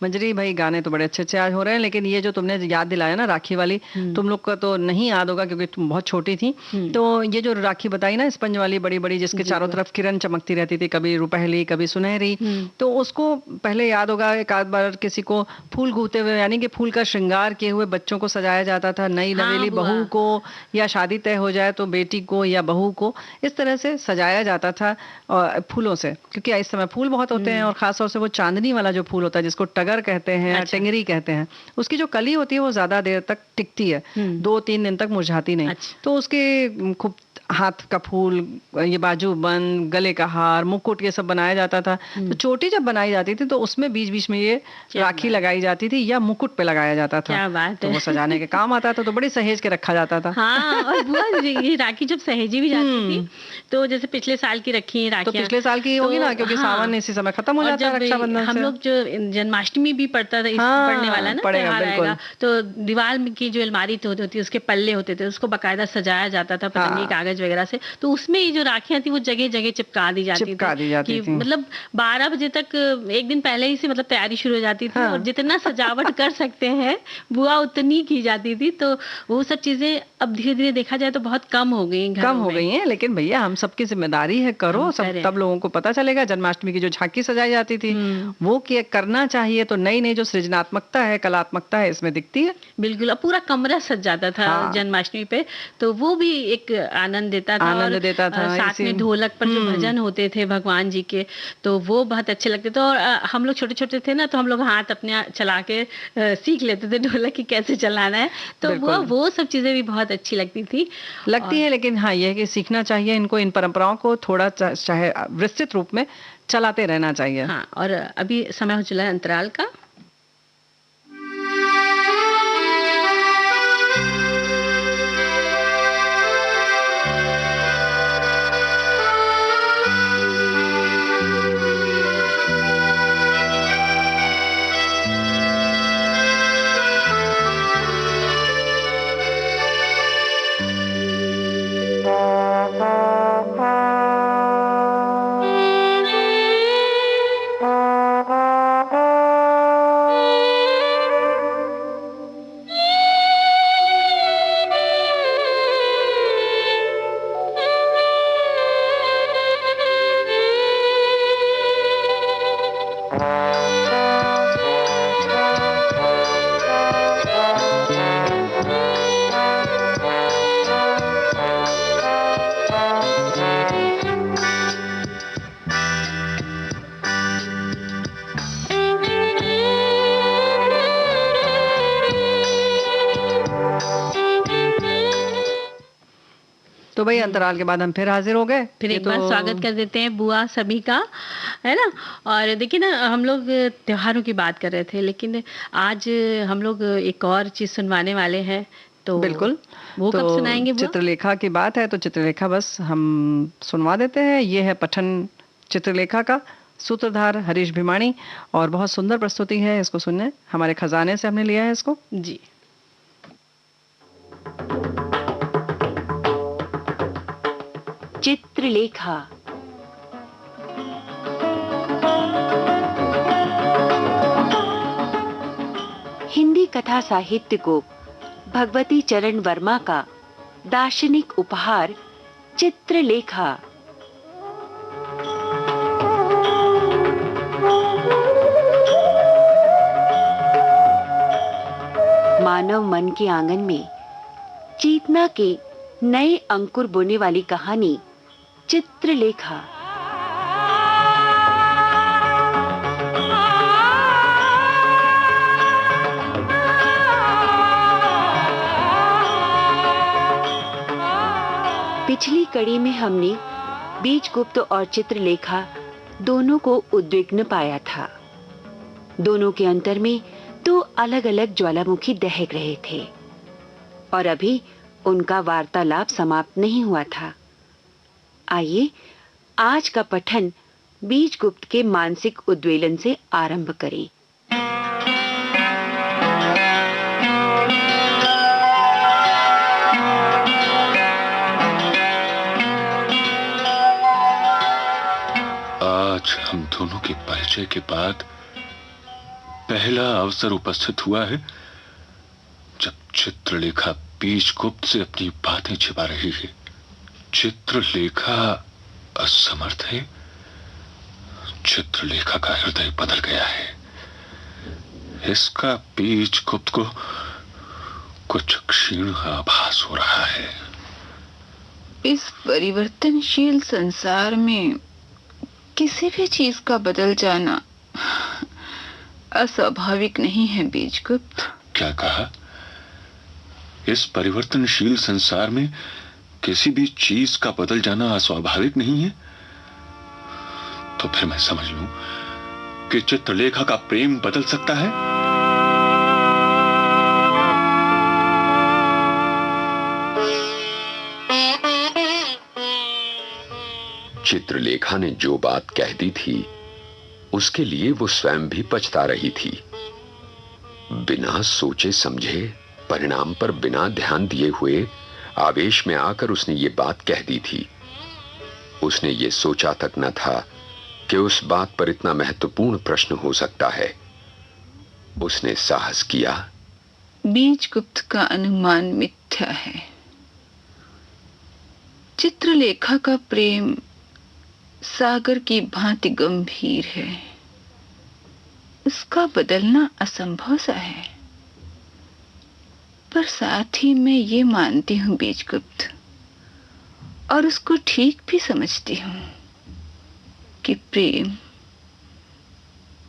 मंजरी भाई। गाने तो बड़े अच्छे अच्छे आज हो रहे हैं, लेकिन ये जो तुमने याद दिलाया ना राखी वाली, तुम लोग का तो नहीं याद होगा क्योंकि तुम बहुत छोटी थी। तो ये जो राखी बताई ना स्पंज वाली बड़ी बड़ी, जिसके चारों तरफ किरण चमकती रहती थी, कभी रुपहली कभी सुनहरी, तो उसको पहले याद होगा एक आध बार किसी को फूल गूंथते हुए, यानी कि फूल का श्रृंगार किए हुए बच्चों को सजाया जाता था, नई नवेली बहू को, या शादी तय हो जाए तो बेटी को या बहू को इस तरह से सजाया जाता था फूलों से, क्योंकि इस समय फूल बहुत होते हैं, और खासतौर से वो चांदनी वाला जो फूल होता है जिसको टगर कहते हैं, अच्छा। टेंगरी कहते हैं, उसकी जो कली होती है वो ज्यादा देर तक टिकती है, 2-3 दिन तक मुरझाती नहीं। अच्छा। तो उसके खूब हाथ का फूल, ये बाजूबंद, गले का हार, मुकुट, ये सब बनाया जाता था। तो चोटी जब बनाई जाती थी तो उसमें बीच बीच में ये राखी लगाई जाती थी या मुकुट पे लगाया जाता था। क्या बात तो है। वो सजाने के काम आता था, तो बड़ी सहेज के रखा जाता था। हाँ, और बुआ ये राखी जब सहेजी भी जाती थी, तो जैसे पिछले साल की रखी तो राखियां, पिछले साल की होगी ना, क्योंकि हाँ, सावन इसी समय खत्म हो और जाता है जब रक्षाबंधन हम से। लोग जो जन्माष्टमी भी पड़ता था, इस हाँ, पड़ने वाला ना पड़ेगा, त्योहार बिल्कुल। आएगा, तो दीवार की जो अलमारी होती थी उसके पल्ले होते थे, उसको बकायदा सजाया जाता था पतंगी कागज वगैरह से, तो उसमें ये जो राखियां थी वो जगह जगह चिपका दी जाती थी कि मतलब 12 बजे तक एक दिन पहले ही से मतलब तैयारी शुरू हो जाती थी। हाँ। और जितना सजावट कर सकते हैं बुआ उतनी की जाती थी, तो वो सब चीजें अब धीरे धीरे देखा जाए तो बहुत कम हो गई हैं, लेकिन भैया हम सबकी जिम्मेदारी है, करो सब, तब लोगों को पता चलेगा। जन्माष्टमी की जो झांकी सजाई जाती थी वो करना चाहिए, तो नई नई जो सृजनात्मकता है, कलात्मकता है, इसमें दिखती है। बिल्कुल, अब पूरा कमरा सज जाता था। हाँ। जन्माष्टमी पे, तो वो भी एक आनंद देता था, साथ में ढोलक पर जो भजन होते थे भगवान जी के, तो वो बहुत अच्छे लगते थे। और हम लोग छोटे छोटे थे ना, तो हम लोग हाथ अपने चला के सीख लेते थे ढोलक की कैसे चलाना है, तो वो सब चीजें भी बहुत अच्छी लगती है। लेकिन हाँ, ये है कि सीखना चाहिए इनको, इन परंपराओं को थोड़ा चाहे विस्तृत रूप में चलाते रहना चाहिए। हाँ, और अभी समय हो चला है अंतराल का। तो भाई अंतराल के बाद हम फिर हाजिर हो गए। फिर एक बार स्वागत कर देते हैं बुआ सभी का, है ना। और देखिए ना, हम लोग त्योहारों की बात कर रहे थे, लेकिन आज हम लोग एक और चीज सुनवाने वाले हैं। तो बिल्कुल, वो कब सुनाएंगे? चित्रलेखा की बात है तो चित्रलेखा बस हम सुनवा देते हैं। ये है पठन चित्रलेखा का, सूत्रधार हरीश भिमाणी, और बहुत सुंदर प्रस्तुति है। इसको सुनने हमारे खजाने से हमने लिया है इसको जी। चित्रलेखा। हिंदी कथा साहित्य को भगवती चरण वर्मा का दार्शनिक उपहार चित्रलेखा। मानव मन के आंगन में चेतना के नए अंकुर बोने वाली कहानी चित्रलेखा। पिछली कड़ी में हमने बीजगुप्त और चित्रलेखा दोनों को उद्विग्न पाया था। दोनों के अंतर में दो अलग अलग ज्वालामुखी दहक रहे थे, और अभी उनका वार्तालाप समाप्त नहीं हुआ था। आइए आज का पठन बीजगुप्त के मानसिक उद्वेलन से आरंभ करें। दोनों के परिचय के बाद पहला अवसर उपस्थित हुआ है जब चित्रलेखा बीजगुप्त से अपनी बातें छिपा रही है। चित्रलेखा असमर्थ है। चित्रलेखा का हृदय बदल गया है। इसका बीजगुप्त को कुछ क्षीण आभास हो रहा है। इस परिवर्तनशील संसार में किसी भी चीज का बदल जाना अस्वाभाविक नहीं है बीजगुप्त। क्या कहा? इस परिवर्तनशील संसार में किसी भी चीज का बदल जाना अस्वाभाविक नहीं है? तो फिर मैं समझ लूं कि चित्रलेखा का प्रेम बदल सकता है? चित्रलेखा ने जो बात कह दी थी उसके लिए वो स्वयं भी पछता रही थी। बिना सोचे समझे, परिणाम पर बिना ध्यान दिए हुए आवेश में आकर उसने ये बात कह दी थी। उसने ये सोचा तक न था कि उस बात पर इतना महत्वपूर्ण प्रश्न हो सकता है। उसने साहस किया। बीजगुप्त का अनुमान मिथ्या है। चित्रलेखा का प्रेम सागर की भांति गंभीर है। उसका बदलना असंभव सा है। पर साथ ही मैं ये मानती हूं बीजगुप्त, और उसको ठीक भी समझती हूं कि प्रेम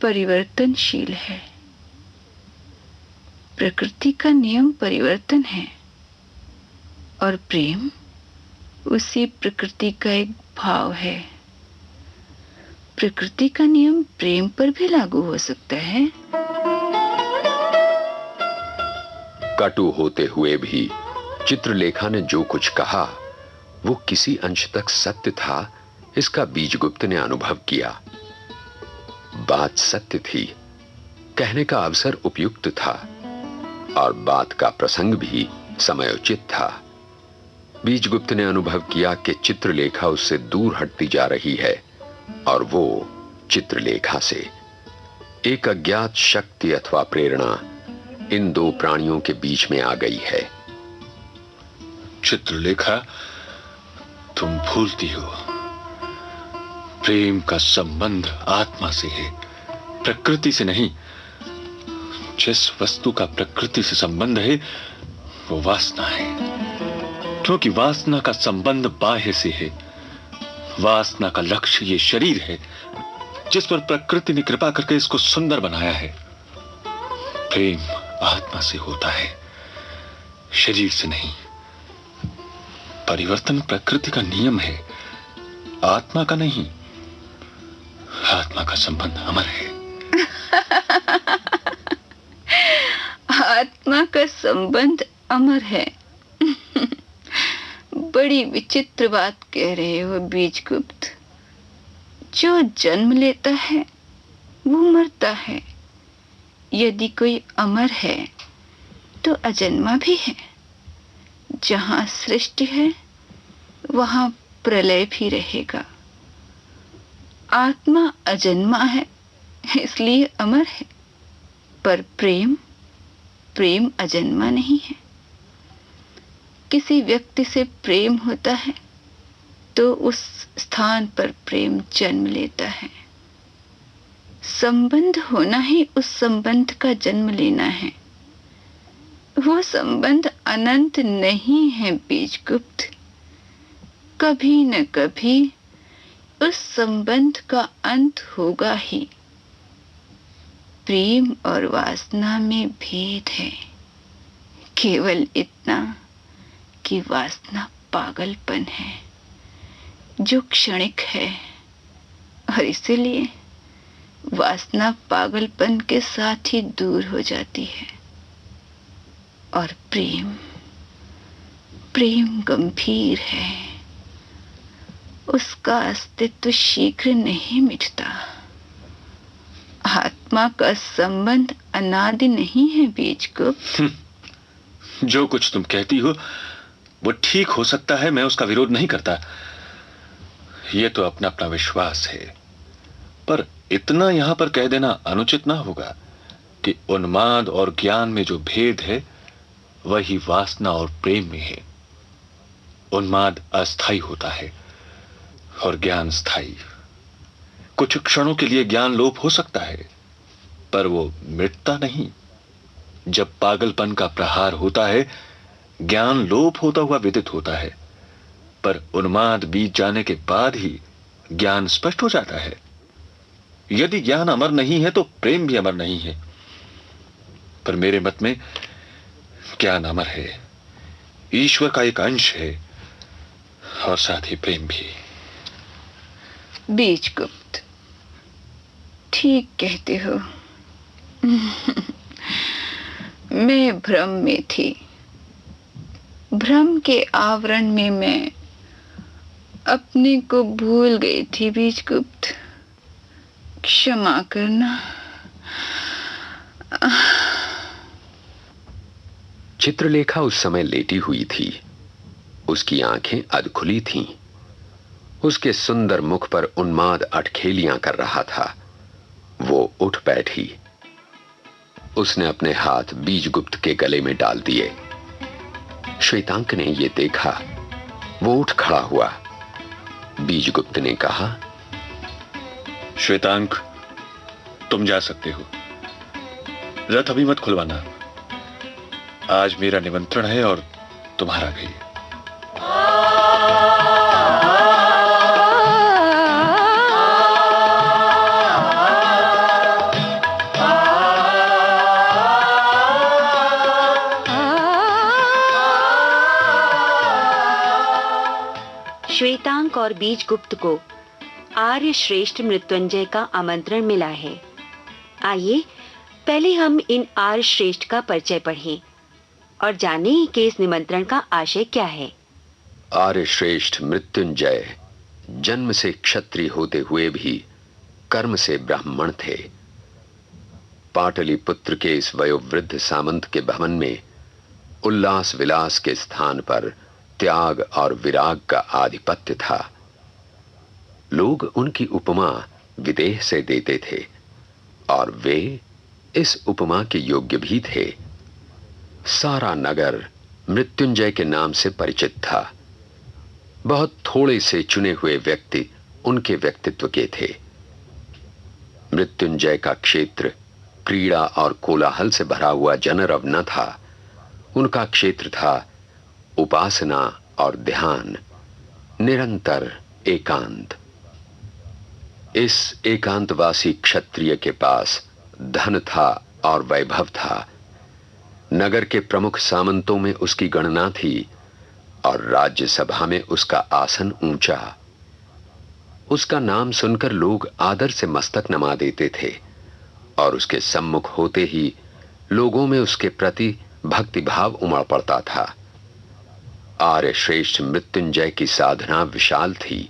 परिवर्तनशील है। प्रकृति का नियम परिवर्तन है और प्रेम उसी प्रकृति का एक भाव है। प्रकृति का नियम प्रेम पर भी लागू हो सकता है। कटु होते हुए भी चित्रलेखा ने जो कुछ कहा वो किसी अंश तक सत्य था, इसका बीजगुप्त ने अनुभव किया। बात सत्य थी, कहने का अवसर उपयुक्त था और बात का प्रसंग भी समयोचित था। बीजगुप्त ने अनुभव किया कि चित्रलेखा उससे दूर हटती जा रही है और वो चित्रलेखा से। एक अज्ञात शक्ति अथवा प्रेरणा इन दो प्राणियों के बीच में आ गई है। चित्रलेखा, तुम भूलती हो, प्रेम का संबंध आत्मा से है, प्रकृति से नहीं। जिस वस्तु का प्रकृति से संबंध है वो वासना है, क्योंकि वासना का संबंध बाह्य से है। वासना का लक्ष्य ये शरीर है जिस पर प्रकृति ने कृपा करके इसको सुंदर बनाया है। प्रेम आत्मा से होता है, शरीर से नहीं। परिवर्तन प्रकृति का नियम है, आत्मा का नहीं। आत्मा का संबंध अमर है। आत्मा का संबंध अमर है। बड़ी विचित्र बात कह रहे हो बीजगुप्त। जो जन्म लेता है वो मरता है। यदि कोई अमर है तो अजन्मा भी है। जहां सृष्टि है वहां प्रलय भी रहेगा। आत्मा अजन्मा है इसलिए अमर है, पर प्रेम अजन्मा नहीं है। किसी व्यक्ति से प्रेम होता है तो उस स्थान पर प्रेम जन्म लेता है। संबंध होना ही उस संबंध का जन्म लेना है। वो संबंध अनंत नहीं है बीजगुप्त। कभी न कभी उस संबंध का अंत होगा ही। प्रेम और वासना में भेद है, केवल इतना कि वासना पागलपन है जो क्षणिक है, और इसीलिए वासना पागलपन के साथ ही दूर हो जाती है। और प्रेम गंभीर है, उसका अस्तित्व शीघ्र नहीं मिटता। आत्मा का संबंध अनादि नहीं है बीजगुप्त। जो कुछ तुम कहती हो वो ठीक हो सकता है, मैं उसका विरोध नहीं करता। ये तो अपना अपना विश्वास है, पर इतना यहां पर कह देना अनुचित ना होगा कि उन्माद और ज्ञान में जो भेद है वही वासना और प्रेम में है। उन्माद अस्थायी होता है और ज्ञान स्थायी। कुछ क्षणों के लिए ज्ञान लोप हो सकता है, पर वो मिटता नहीं। जब पागलपन का प्रहार होता है, ज्ञान लोप होता हुआ विदित होता है, पर उन्माद बीत जाने के बाद ही ज्ञान स्पष्ट हो जाता है। यदि ज्ञान अमर नहीं है तो प्रेम भी अमर नहीं है, पर मेरे मत में ज्ञान अमर है, ईश्वर का एक अंश है और साथ ही प्रेम भी। बीजगुप्त, ठीक कहते हो। मैं भ्रम में थी। भ्रम के आवरण में मैं अपने को भूल गई थी। बीजगुप्त, क्षमा करना। चित्रलेखा उस समय लेटी हुई थी। उसकी आंखें अधखुली थीं। उसके सुंदर मुख पर उन्माद अटखेलियां कर रहा था। वो उठ बैठी। उसने अपने हाथ बीजगुप्त के गले में डाल दिए। श्वेतांक ने यह देखा। वो उठ खड़ा हुआ। बीजगुप्त ने कहा, श्वेतांक, तुम जा सकते हो। रथ अभी मत खुलवाना। आज मेरा निमंत्रण है और तुम्हारा भी। श्वेतांक और बीजगुप्त को आर्य श्रेष्ठ मृत्युंजय का आमंत्रण मिला है। आइए पहले हम इन आर्य श्रेष्ठ का परिचय पढ़ें और जानें कि इस निमंत्रण का आशय क्या है। आर्य श्रेष्ठ मृत्युंजय जन्म से क्षत्रिय होते हुए भी कर्म से ब्राह्मण थे। पाटलिपुत्र के इस वयोवृद्ध सामंत के भवन में उल्लास विलास के स्थान पर त्याग और विराग का आधिपत्य था। लोग उनकी उपमा विदेह से देते थे और वे इस उपमा के योग्य भी थे। सारा नगर मृत्युंजय के नाम से परिचित था। बहुत थोड़े से चुने हुए व्यक्ति उनके व्यक्तित्व के थे। मृत्युंजय का क्षेत्र क्रीड़ा और कोलाहल से भरा हुआ जनरव न था। उनका क्षेत्र था उपासना और ध्यान, निरंतर एकांत। इस एकांतवासी क्षत्रिय के पास धन था और वैभव था। नगर के प्रमुख सामंतों में उसकी गणना थी और राज्यसभा में उसका आसन ऊंचा। उसका नाम सुनकर लोग आदर से मस्तक नमा देते थे और उसके सम्मुख होते ही लोगों में उसके प्रति भक्तिभाव उमड़ पड़ता था। आर्य श्रेष्ठ मृत्युंजय की साधना विशाल थी।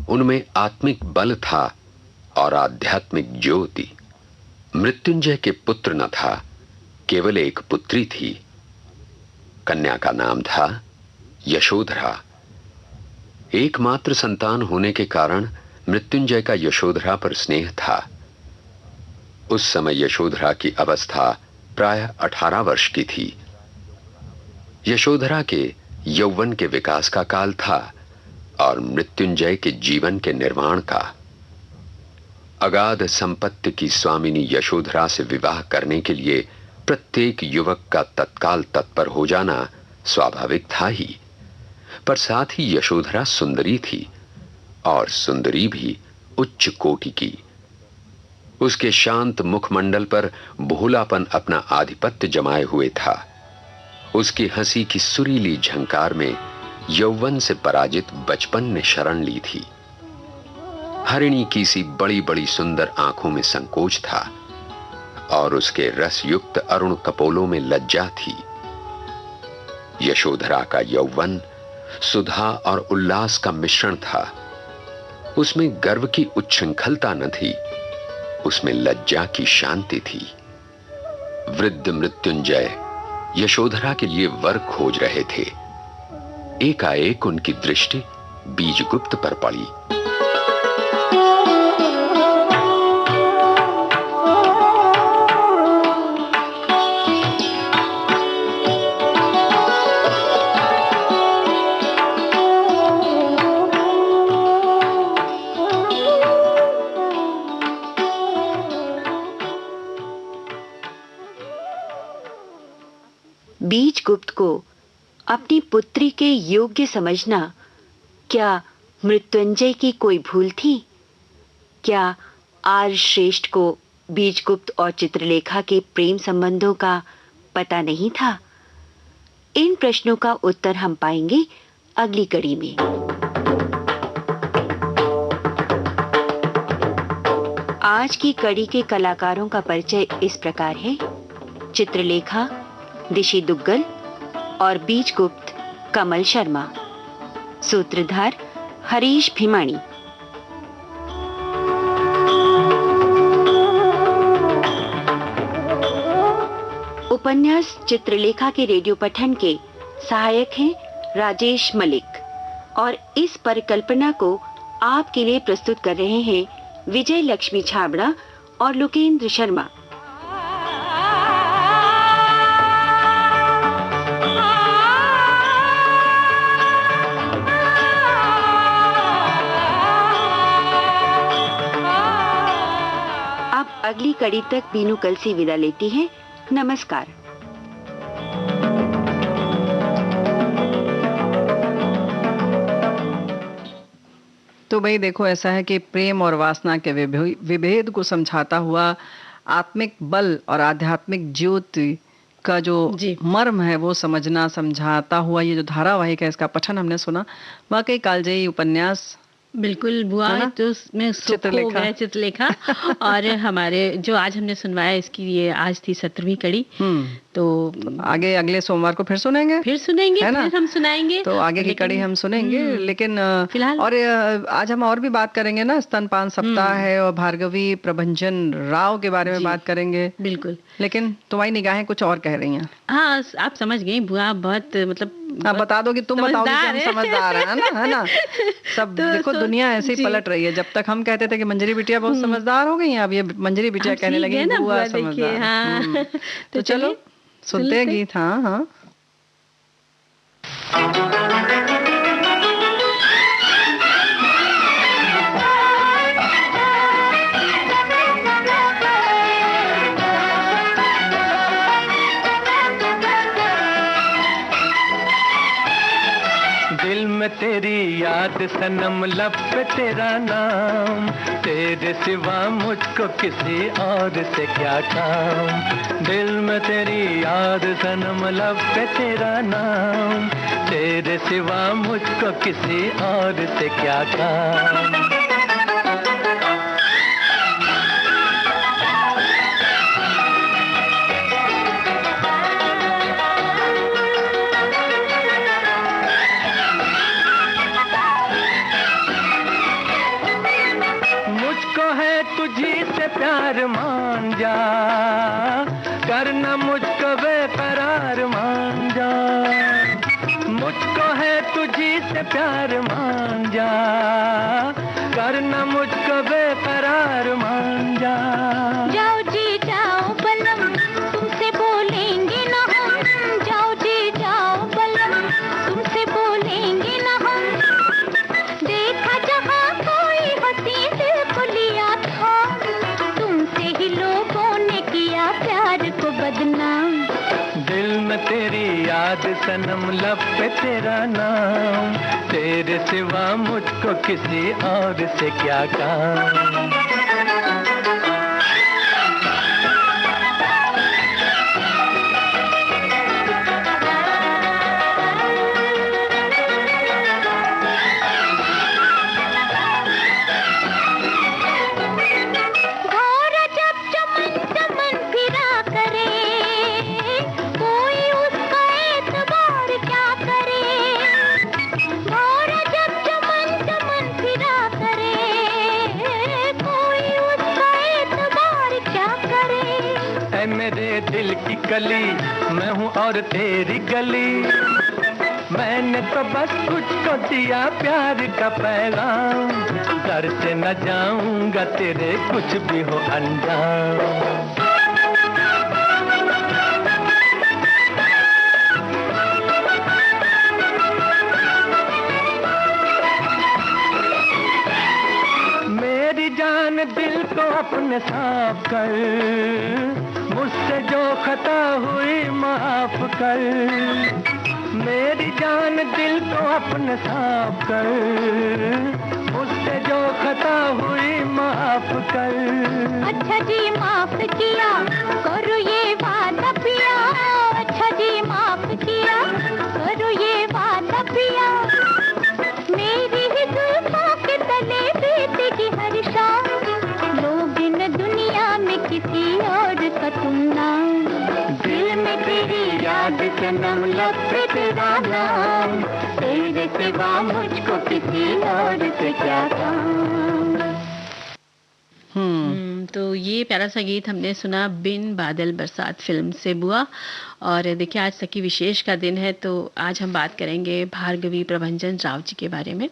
उनमें आत्मिक बल था और आध्यात्मिक ज्योति। मृत्युंजय के पुत्र न था, केवल एक पुत्री थी। कन्या का नाम था यशोधरा। एकमात्र संतान होने के कारण मृत्युंजय का यशोधरा पर स्नेह था। उस समय यशोधरा की अवस्था प्राय 18 वर्ष की थी। यशोधरा के यौवन के विकास का काल था और मृत्युंजय के जीवन के निर्माण का। अगाध संपत्ति की स्वामिनी यशोधरा से विवाह करने के लिए प्रत्येक युवक का तत्काल तत्पर हो जाना स्वाभाविक था ही, पर साथ ही यशोधरा सुंदरी थी और सुंदरी भी उच्च कोटि की। उसके शांत मुखमंडल पर भोलापन अपना आधिपत्य जमाए हुए था। उसकी हंसी की सुरीली झंकार में यौवन से पराजित बचपन ने शरण ली थी। हरिणी की सी बड़ी बड़ी सुंदर आंखों में संकोच था और उसके रसयुक्त अरुण कपोलों में लज्जा थी। यशोधरा का यौवन सुधा और उल्लास का मिश्रण था। उसमें गर्व की उच्छृंखलता न थी, उसमें लज्जा की शांति थी। वृद्ध मृत्युंजय यशोधरा के लिए वर खोज रहे थे। एकाएक उनकी दृष्टि बीजगुप्त पर पड़ी। बीजगुप्त को अपनी पुत्री के योग्य समझना क्या मृत्युंजय की कोई भूल थी? क्या आर्य श्रेष्ठ को बीजगुप्त और चित्रलेखा के प्रेम संबंधों का पता नहीं था? इन प्रश्नों का उत्तर हम पाएंगे अगली कड़ी में। आज की कड़ी के कलाकारों का परिचय इस प्रकार है। चित्रलेखा दिशि दुग्गल और बीजगुप्त कमल शर्मा। सूत्रधार हरीश भीमाणी। उपन्यास चित्रलेखा के रेडियो पठन के सहायक हैं राजेश मलिक और इस परिकल्पना को आपके लिए प्रस्तुत कर रहे हैं विजय लक्ष्मी छाबड़ा और लोकेंद्र शर्मा। अब अगली कड़ी तक बीनू कल से विदा लेती है। नमस्कार। तो भाई देखो, ऐसा है कि प्रेम और वासना के विभेद को समझाता हुआ आत्मिक बल और आध्यात्मिक ज्योति का जो मर्म है वो समझना समझाता हुआ ये जो धारावाहिक है इसका पठन हमने सुना। वाकई कालजयी उपन्यास। बिल्कुल बुआ, तो मैं चित्रलेखा और हमारे जो आज हमने सुनवाया इसकी ये आज थी 17वीं कड़ी। तो आगे अगले सोमवार को फिर सुनेंगे, है ना? फिर हम सुनाएंगे, तो आगे की कड़ी हम सुनेंगे। लेकिन फिलहाल और आज हम और भी बात करेंगे ना, स्तनपान सप्ताह है और भार्गवी प्रभंजन राव के बारे में बात करेंगे। बिल्कुल। लेकिन तुम्हारी निगाहें कुछ और कह रही हैं। हाँ, आप समझ गई बुआ, बहुत मतलब बता दो कि तुम बताओ कि हम समझदार हैं, है ना? सब तो देखो दुनिया ऐसे ही पलट रही है। जब तक हम कहते थे कि मंजरी बिटिया बहुत समझदार हो गई हैं, अब ये मंजरी बिटिया कहने लगी बुआ समझदार। तो चलो सुनते हैं गीत। हाँ हाँ। दिल में तेरी याद सनम, लब पे तेरा नाम, तेरे सिवा मुझको किसी और से क्या काम। दिल में तेरी याद सनम, लब पे तेरा नाम, तेरे सिवा मुझको किसी और से क्या काम। प्यार मान जा, करना मुझको बेकरार मान जा। मुझको है तुझी से प्यार मान जा, करना मुझको बेकरार मान जा। जाओ जी जाओ बलम, तुमसे बोलेंगे ना हम। जाओ जी जाओ बलम, तुमसे बोलेंगे ना हम। देखा जहाँ कोई हंसी दिल को लिया था, लोगों ने किया प्यार को बदनाम। दिल में तेरी याद सनम, लब पे तेरा नाम, तेरे सिवा मुझको किसी और से क्या काम। गली मैं हूँ और तेरी गली, मैंने तो बस तुझको दिया प्यार का पैगाम। घर से न जाऊंगा तेरे कुछ भी हो अंजाम। मेरी जान दिल को अपने साफ कर, मुझसे जो खता हुई माफ कर। मेरी जान दिल को अपने साफ कर, मुझसे जो खता हुई माफ कर। अच्छा जी माफ किया, करो ये वादा पिया। अच्छा जी माफ किया, करो ये वादा पिया। मेरी ही जुल्फों के तले बीतेगी हर शाम, लोग इन दुनिया में किसी और का तुम नाम। दिल में तेरी याद सनम, लब पे तेरा नाम, तेरे सिवा मुझको किसी और से क्या काम। तो ये प्यारा सा गीत हमने सुना बिन बादल बरसात फिल्म से बुआ। और देखिए आज सखी विशेष का दिन है, तो आज हम बात करेंगे भार्गवी प्रभंजन राव जी के बारे में।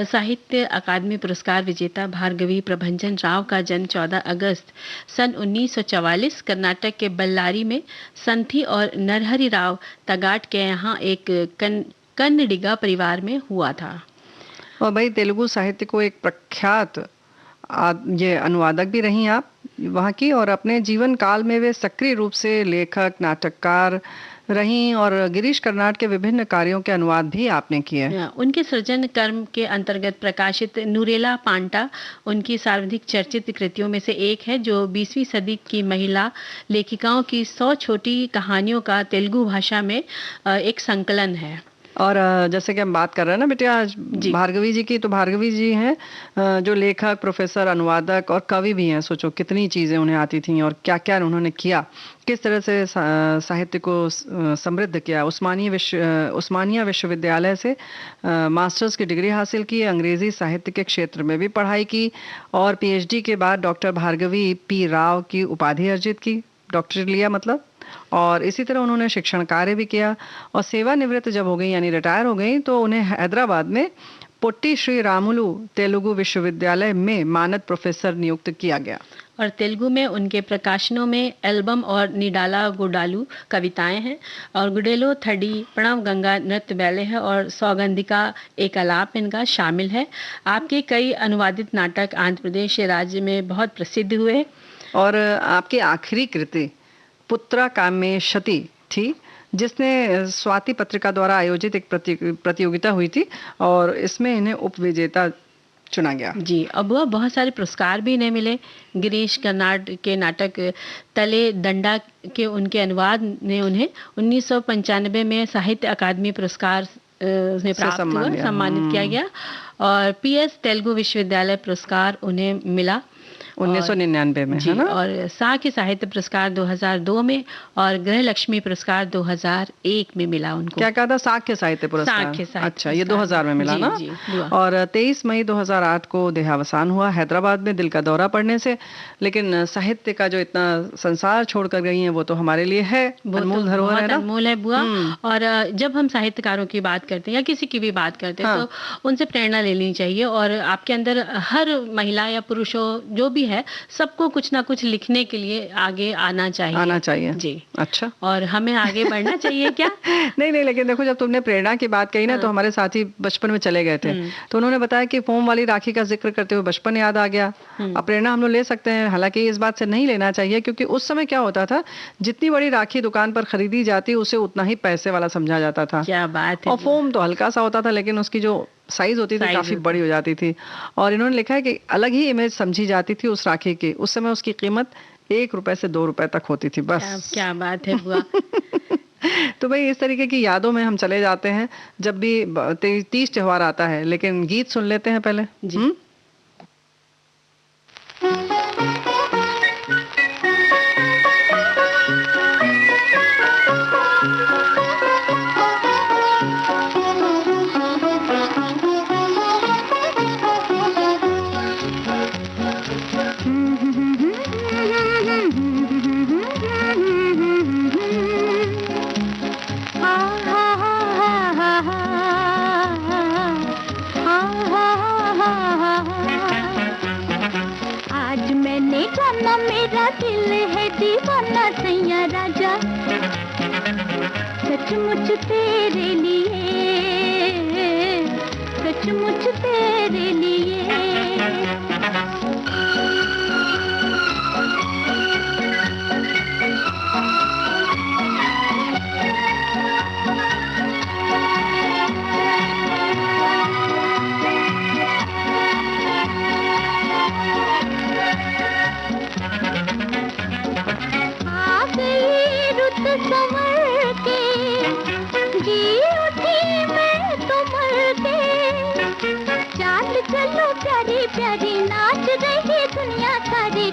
साहित्य अकादमी पुरस्कार विजेता भार्गवी प्रभंजन राव का जन्म 14 अगस्त सन 1944 कर्नाटक के बल्लारी में संथी और नरहरि राव तगाट के यहाँ एक कन्नडिगा परिवार में हुआ था। और भाई तेलुगु साहित्य को एक प्रख्यात ये अनुवादक भी रही आप वहाँ की, और अपने जीवन काल में वे सक्रिय रूप से लेखक नाटककार रहीं और गिरीश कर्नाड के विभिन्न कार्यों के अनुवाद भी आपने किए। उनके सृजन कर्म के अंतर्गत प्रकाशित नूरेला पांटा उनकी सर्वाधिक चर्चित कृतियों में से एक है, जो 20वीं सदी की महिला लेखिकाओं की 100 छोटी कहानियों का तेलुगु भाषा में एक संकलन है। और जैसे कि हम बात कर रहे हैं ना बेटे आज भार्गवी जी की, तो भार्गवी जी हैं जो लेखक, प्रोफेसर, अनुवादक और कवि भी हैं। सोचो कितनी चीज़ें उन्हें आती थीं और क्या क्या उन्होंने किया, किस तरह से साहित्य को समृद्ध किया। उस्मानिया विश्वविद्यालय से मास्टर्स की डिग्री हासिल की, अंग्रेजी साहित्य के क्षेत्र में भी पढ़ाई की और पीएचडी के बाद डॉक्टर भार्गवी पी राव की उपाधि अर्जित की, डॉक्टरेट लिया मतलब। और इसी तरह उन्होंने शिक्षण कार्य भी किया और सेवानिवृत्त जब हो गई यानी रिटायर हो गई, तो उन्हें हैदराबाद में पोट्टी श्री रामुलु तेलुगु विश्वविद्यालय में मानद प्रोफेसर नियुक्त किया गया। और तेलुगु में उनके प्रकाशनों में एल्बम और निडाला गुडालू कविताएं हैं, और गुडेलो थडी, प्रणव गंगा नृत्य बैले है और सौगंधिका एक आलाप इनका शामिल है। आपके कई अनुवादित नाटक आंध्र प्रदेश राज्य में बहुत प्रसिद्ध हुए। और आपकी आखिरी कृति पुत्रा कामेशति थी, जिसने स्वाति पत्रिका द्वारा आयोजित एक प्रतियोगिता हुई थी और इसमें इन्हें उपविजेता चुना गया। जी, अब वह बहुत सारे पुरस्कार भी इन्हें मिले। गिरीश कर्नाड के नाटक तले दंडा के उनके अनुवाद ने उन्हें 1995 में साहित्य अकादमी पुरस्कार से प्राप्त हुआ, सम्मानित किया गया। और पीएस तेलुगु विश्वविद्यालय पुरस्कार उन्हें मिला 1999 में, है ना? और साख्य साहित्य पुरस्कार 2002 में और गृह लक्ष्मी पुरस्कार 2001 में मिला उनको। क्या कहा था? साख्य साहित्य पुरस्कार। अच्छा, ये 2000 में मिला ना? और 23 मई 2008 को देहावसान हुआ हैदराबाद में दिल का दौरा पड़ने से। लेकिन साहित्य का जो इतना संसार छोड़कर गई है वो तो हमारे लिए है अनमोल धरोहर, है ना? अनमोल है बुआ। और जब हम साहित्यकारों की बात करते हैं या किसी की भी बात करते हैं, तो उनसे प्रेरणा लेनी चाहिए। और आपके अंदर हर महिला या पुरुष हो जो भी है, सबको कुछ ना कुछ लिखने के लिए आगे आना चाहिए जी। अच्छा, और हमें आगे बढ़ना चाहिए क्या? नहीं, लेकिन देखो जब तुमने प्रेरणा की बात कही ना, तो हमारे साथी बचपन में चले गए थे, तो उन्होंने बताया कि फोम वाली राखी का जिक्र करते हुए बचपन याद आ गया। अब प्रेरणा हम लोग ले सकते हैं, हालांकि इस बात से नहीं लेना चाहिए, क्योंकि उस समय क्या होता था, जितनी बड़ी राखी दुकान पर खरीदी जाती उसे उतना ही पैसे वाला समझा जाता था। क्या बात है। और फोम तो हल्का सा होता था, लेकिन उसकी जो साइज होती थी काफी बड़ी हो जाती थी। और इन्होंने लिखा है कि अलग ही इमेज समझी जाती थी उस राखी की। उस समय उसकी कीमत 1 रुपए से 2 रुपए तक होती थी बस। क्या बात है बुआ। तो भाई इस तरीके की यादों में हम चले जाते हैं जब भी 30 त्योहार आता है। लेकिन गीत सुन लेते हैं पहले जी। मेरा दिल है दीवाना सैया राजा, सचमुच तेरे लिए, सचमुच तेरे लिए।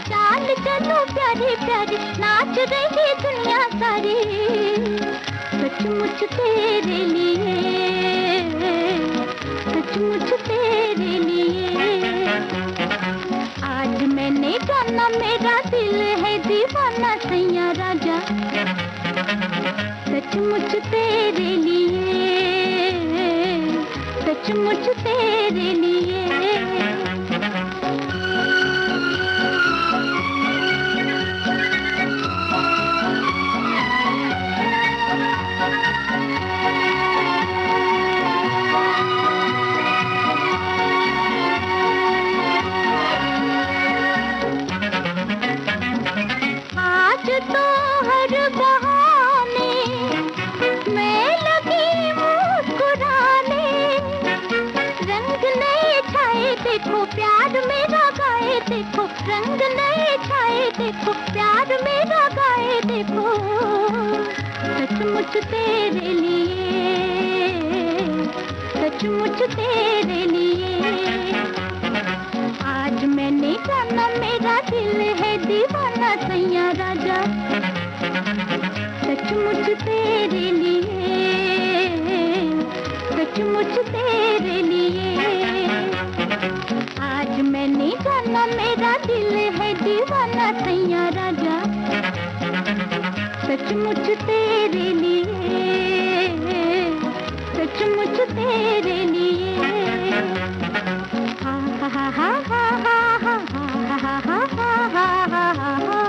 चाल चलो प्यारी प्यारी, नाच रही दुनिया सारी सचमुच तेरे लिए, सचमुच तेरे लिए। आज मैंने जाना मेरा दिल है दीवाना सैया राजा, सचमुच तेरे लिए, सचमुच तेरे लिए। आज तो हर बहाने मैं लगी मुस्कुराने, रंग नए छाए देखो प्यार मेरा गाए देखो, रंग नए छाए देखो प्यार मेरा गाए देखो, सचमुच तेरे लिए, सचमुच तेरे लिए। आज मैंने जाना मेरा दिल है दीवाना सैया राजा, सचमुच तेरे लिए, सचमुच तेरे लिए। आज मैंने जाना मेरा दिल है दीवाना सैया राजा, सचमुच तेरे लिए, सचमुच तेरे लिए। हा हा हा हा हा हा हा हा हा हा हा हा।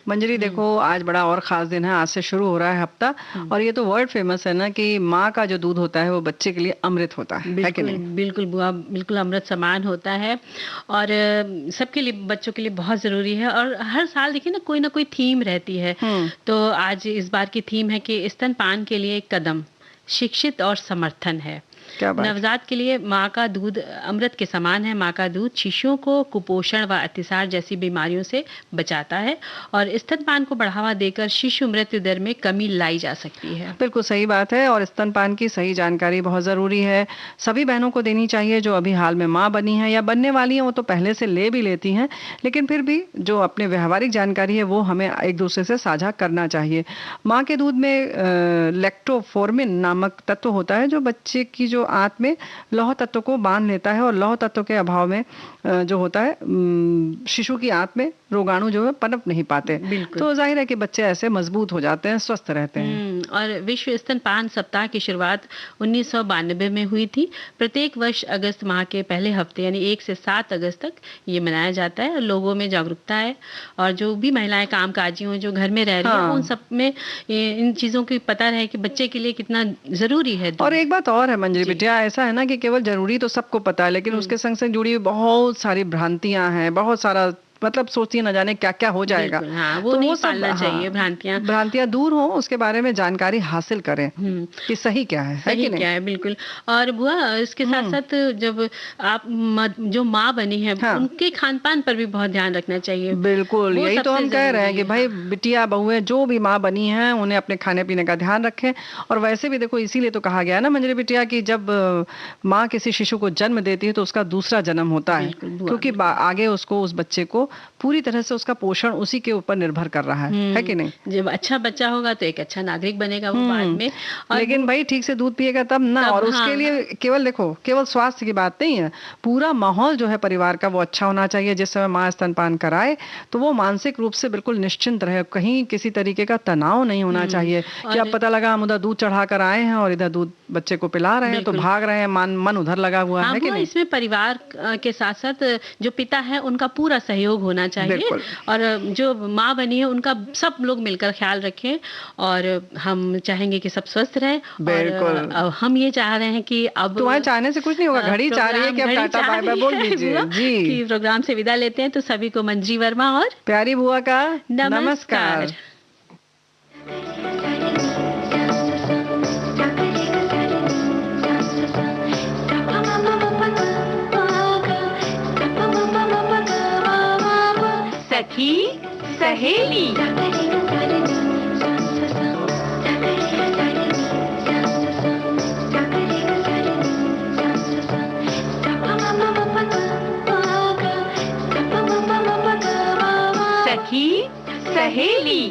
मंजरी देखो आज बड़ा और खास दिन है, आज से शुरू हो रहा है हफ्ता, और ये तो वर्ल्ड फेमस है ना कि माँ का जो दूध होता है वो बच्चे के लिए अमृत होता है कि बिल्कुल नहीं? बिल्कुल बुआ, बिल्कुल अमृत समान होता है और सबके लिए, बच्चों के लिए बहुत ज़रूरी है। और हर साल देखिए ना कोई थीम रहती है। तो आज इस बार की थीम है कि स्तनपान के लिए एक कदम, शिक्षित और समर्थन है। क्या बात। नवजात के लिए माँ का दूध अमृत के समान है। माँ का दूध शिशुओं को कुपोषण व अतिसार जैसी बीमारियों से बचाता है और स्तनपान को बढ़ावा देकर शिशु मृत्यु दर में कमी लाई जा सकती है। बिल्कुल सही बात है, और स्तनपान की सही जानकारी बहुत ज़रूरी है, सभी बहनों को देनी चाहिए जो अभी हाल में माँ बनी है या बनने वाली हैं। वो तो पहले से ले भी लेती हैं, लेकिन फिर भी जो अपने व्यवहारिक जानकारी है वो हमें एक दूसरे से साझा करना चाहिए। माँ के दूध में लैक्टोफोर्मिन नामक तत्व होता है जो बच्चे की जो आंत में लौह तत्व को बांध लेता है, और लौह तत्व के अभाव में जो होता है शिशु की आंत में रोगाणु जो है पनप नहीं पाते, तो जाहिर है कि बच्चे ऐसे मजबूत हो जाते हैं, स्वस्थ रहते हैं। और विश्व स्तनपान सप्ताह की शुरुआत 1992 में हुई थी। प्रत्येक वर्ष अगस्त माह के पहले हफ्ते यानी 1 से 7 अगस्त तक ये मनाया जाता है। लोगों में जागरूकता है और जो भी महिलाएं कामकाजी हों, जो घर में रह रही हैं, उन सब में इन चीज़ों की पता रहे कि बच्चे के लिए कितना ज़रूरी है। और एक बात और है मंजरी बिटिया, ऐसा है ना कि केवल जरूरी तो सबको पता है, लेकिन उसके संग संग जुड़ी हुई बहुत सारी भ्रांतियां हैं, बहुत सारा मतलब सोचिए न जाने क्या क्या हो जाएगा। वो तो नहीं पालना चाहिए। भ्रांतियां दूर हो, उसके बारे में जानकारी हासिल करें कि सही क्या है कि नहीं? क्या है, बिल्कुल। और बुआ इसके साथ साथ जब आप जो माँ बनी है उनके खान पान पर भी बहुत ध्यान रखना चाहिए। बिल्कुल, यही तो हम कह रहे हैं कि भाई बिटिया बहुएं जो भी माँ बनी है उन्हें अपने खाने पीने का ध्यान रखें। और वैसे भी देखो इसीलिए तो कहा गया है ना मंजरी बिटिया कि जब माँ किसी शिशु को जन्म देती है तो उसका दूसरा जन्म होता है, क्योंकि आगे उसको, उस बच्चे को पूरी तरह से उसका पोषण उसी के ऊपर निर्भर कर रहा है कि नहीं? जब अच्छा बच्चा होगा तो एक अच्छा नागरिक बनेगा वो बाद में। लेकिन भाई ठीक से दूध पिएगा तब ना, और उसके लिए केवल देखो, केवल स्वास्थ्य की बात नहीं है, पूरा माहौल जो है परिवार का वो अच्छा होना चाहिए। जिस समय माँ स्तनपान कराए तो वो मानसिक रूप से बिल्कुल निश्चिंत रहे, कहीं किसी तरीके का तनाव नहीं होना चाहिए कि अब पता लगा हम उधर दूध चढ़ा कर आए हैं और इधर दूध बच्चे को पिला रहे हैं तो भाग रहे हैं, मन उधर लगा हुआ है कि नहीं? इसमें परिवार के साथ साथ जो पिता है उनका पूरा सहयोग होना चाहिए, और जो माँ बनी है उनका सब लोग मिलकर ख्याल रखें। और हम चाहेंगे कि सब स्वस्थ रहें। बिल्कुल। और हम ये चाह रहे हैं कि अब तुम्हारे चाहने से कुछ नहीं होगा, घड़ी चाह रही है कि अब टाटा बाय बाय बोल दीजिए जी। कि प्रोग्राम से विदा लेते हैं, तो सभी को मंजरी वर्मा और प्यारी बुआ का नमस्कार। सखी सहेली। सहेली।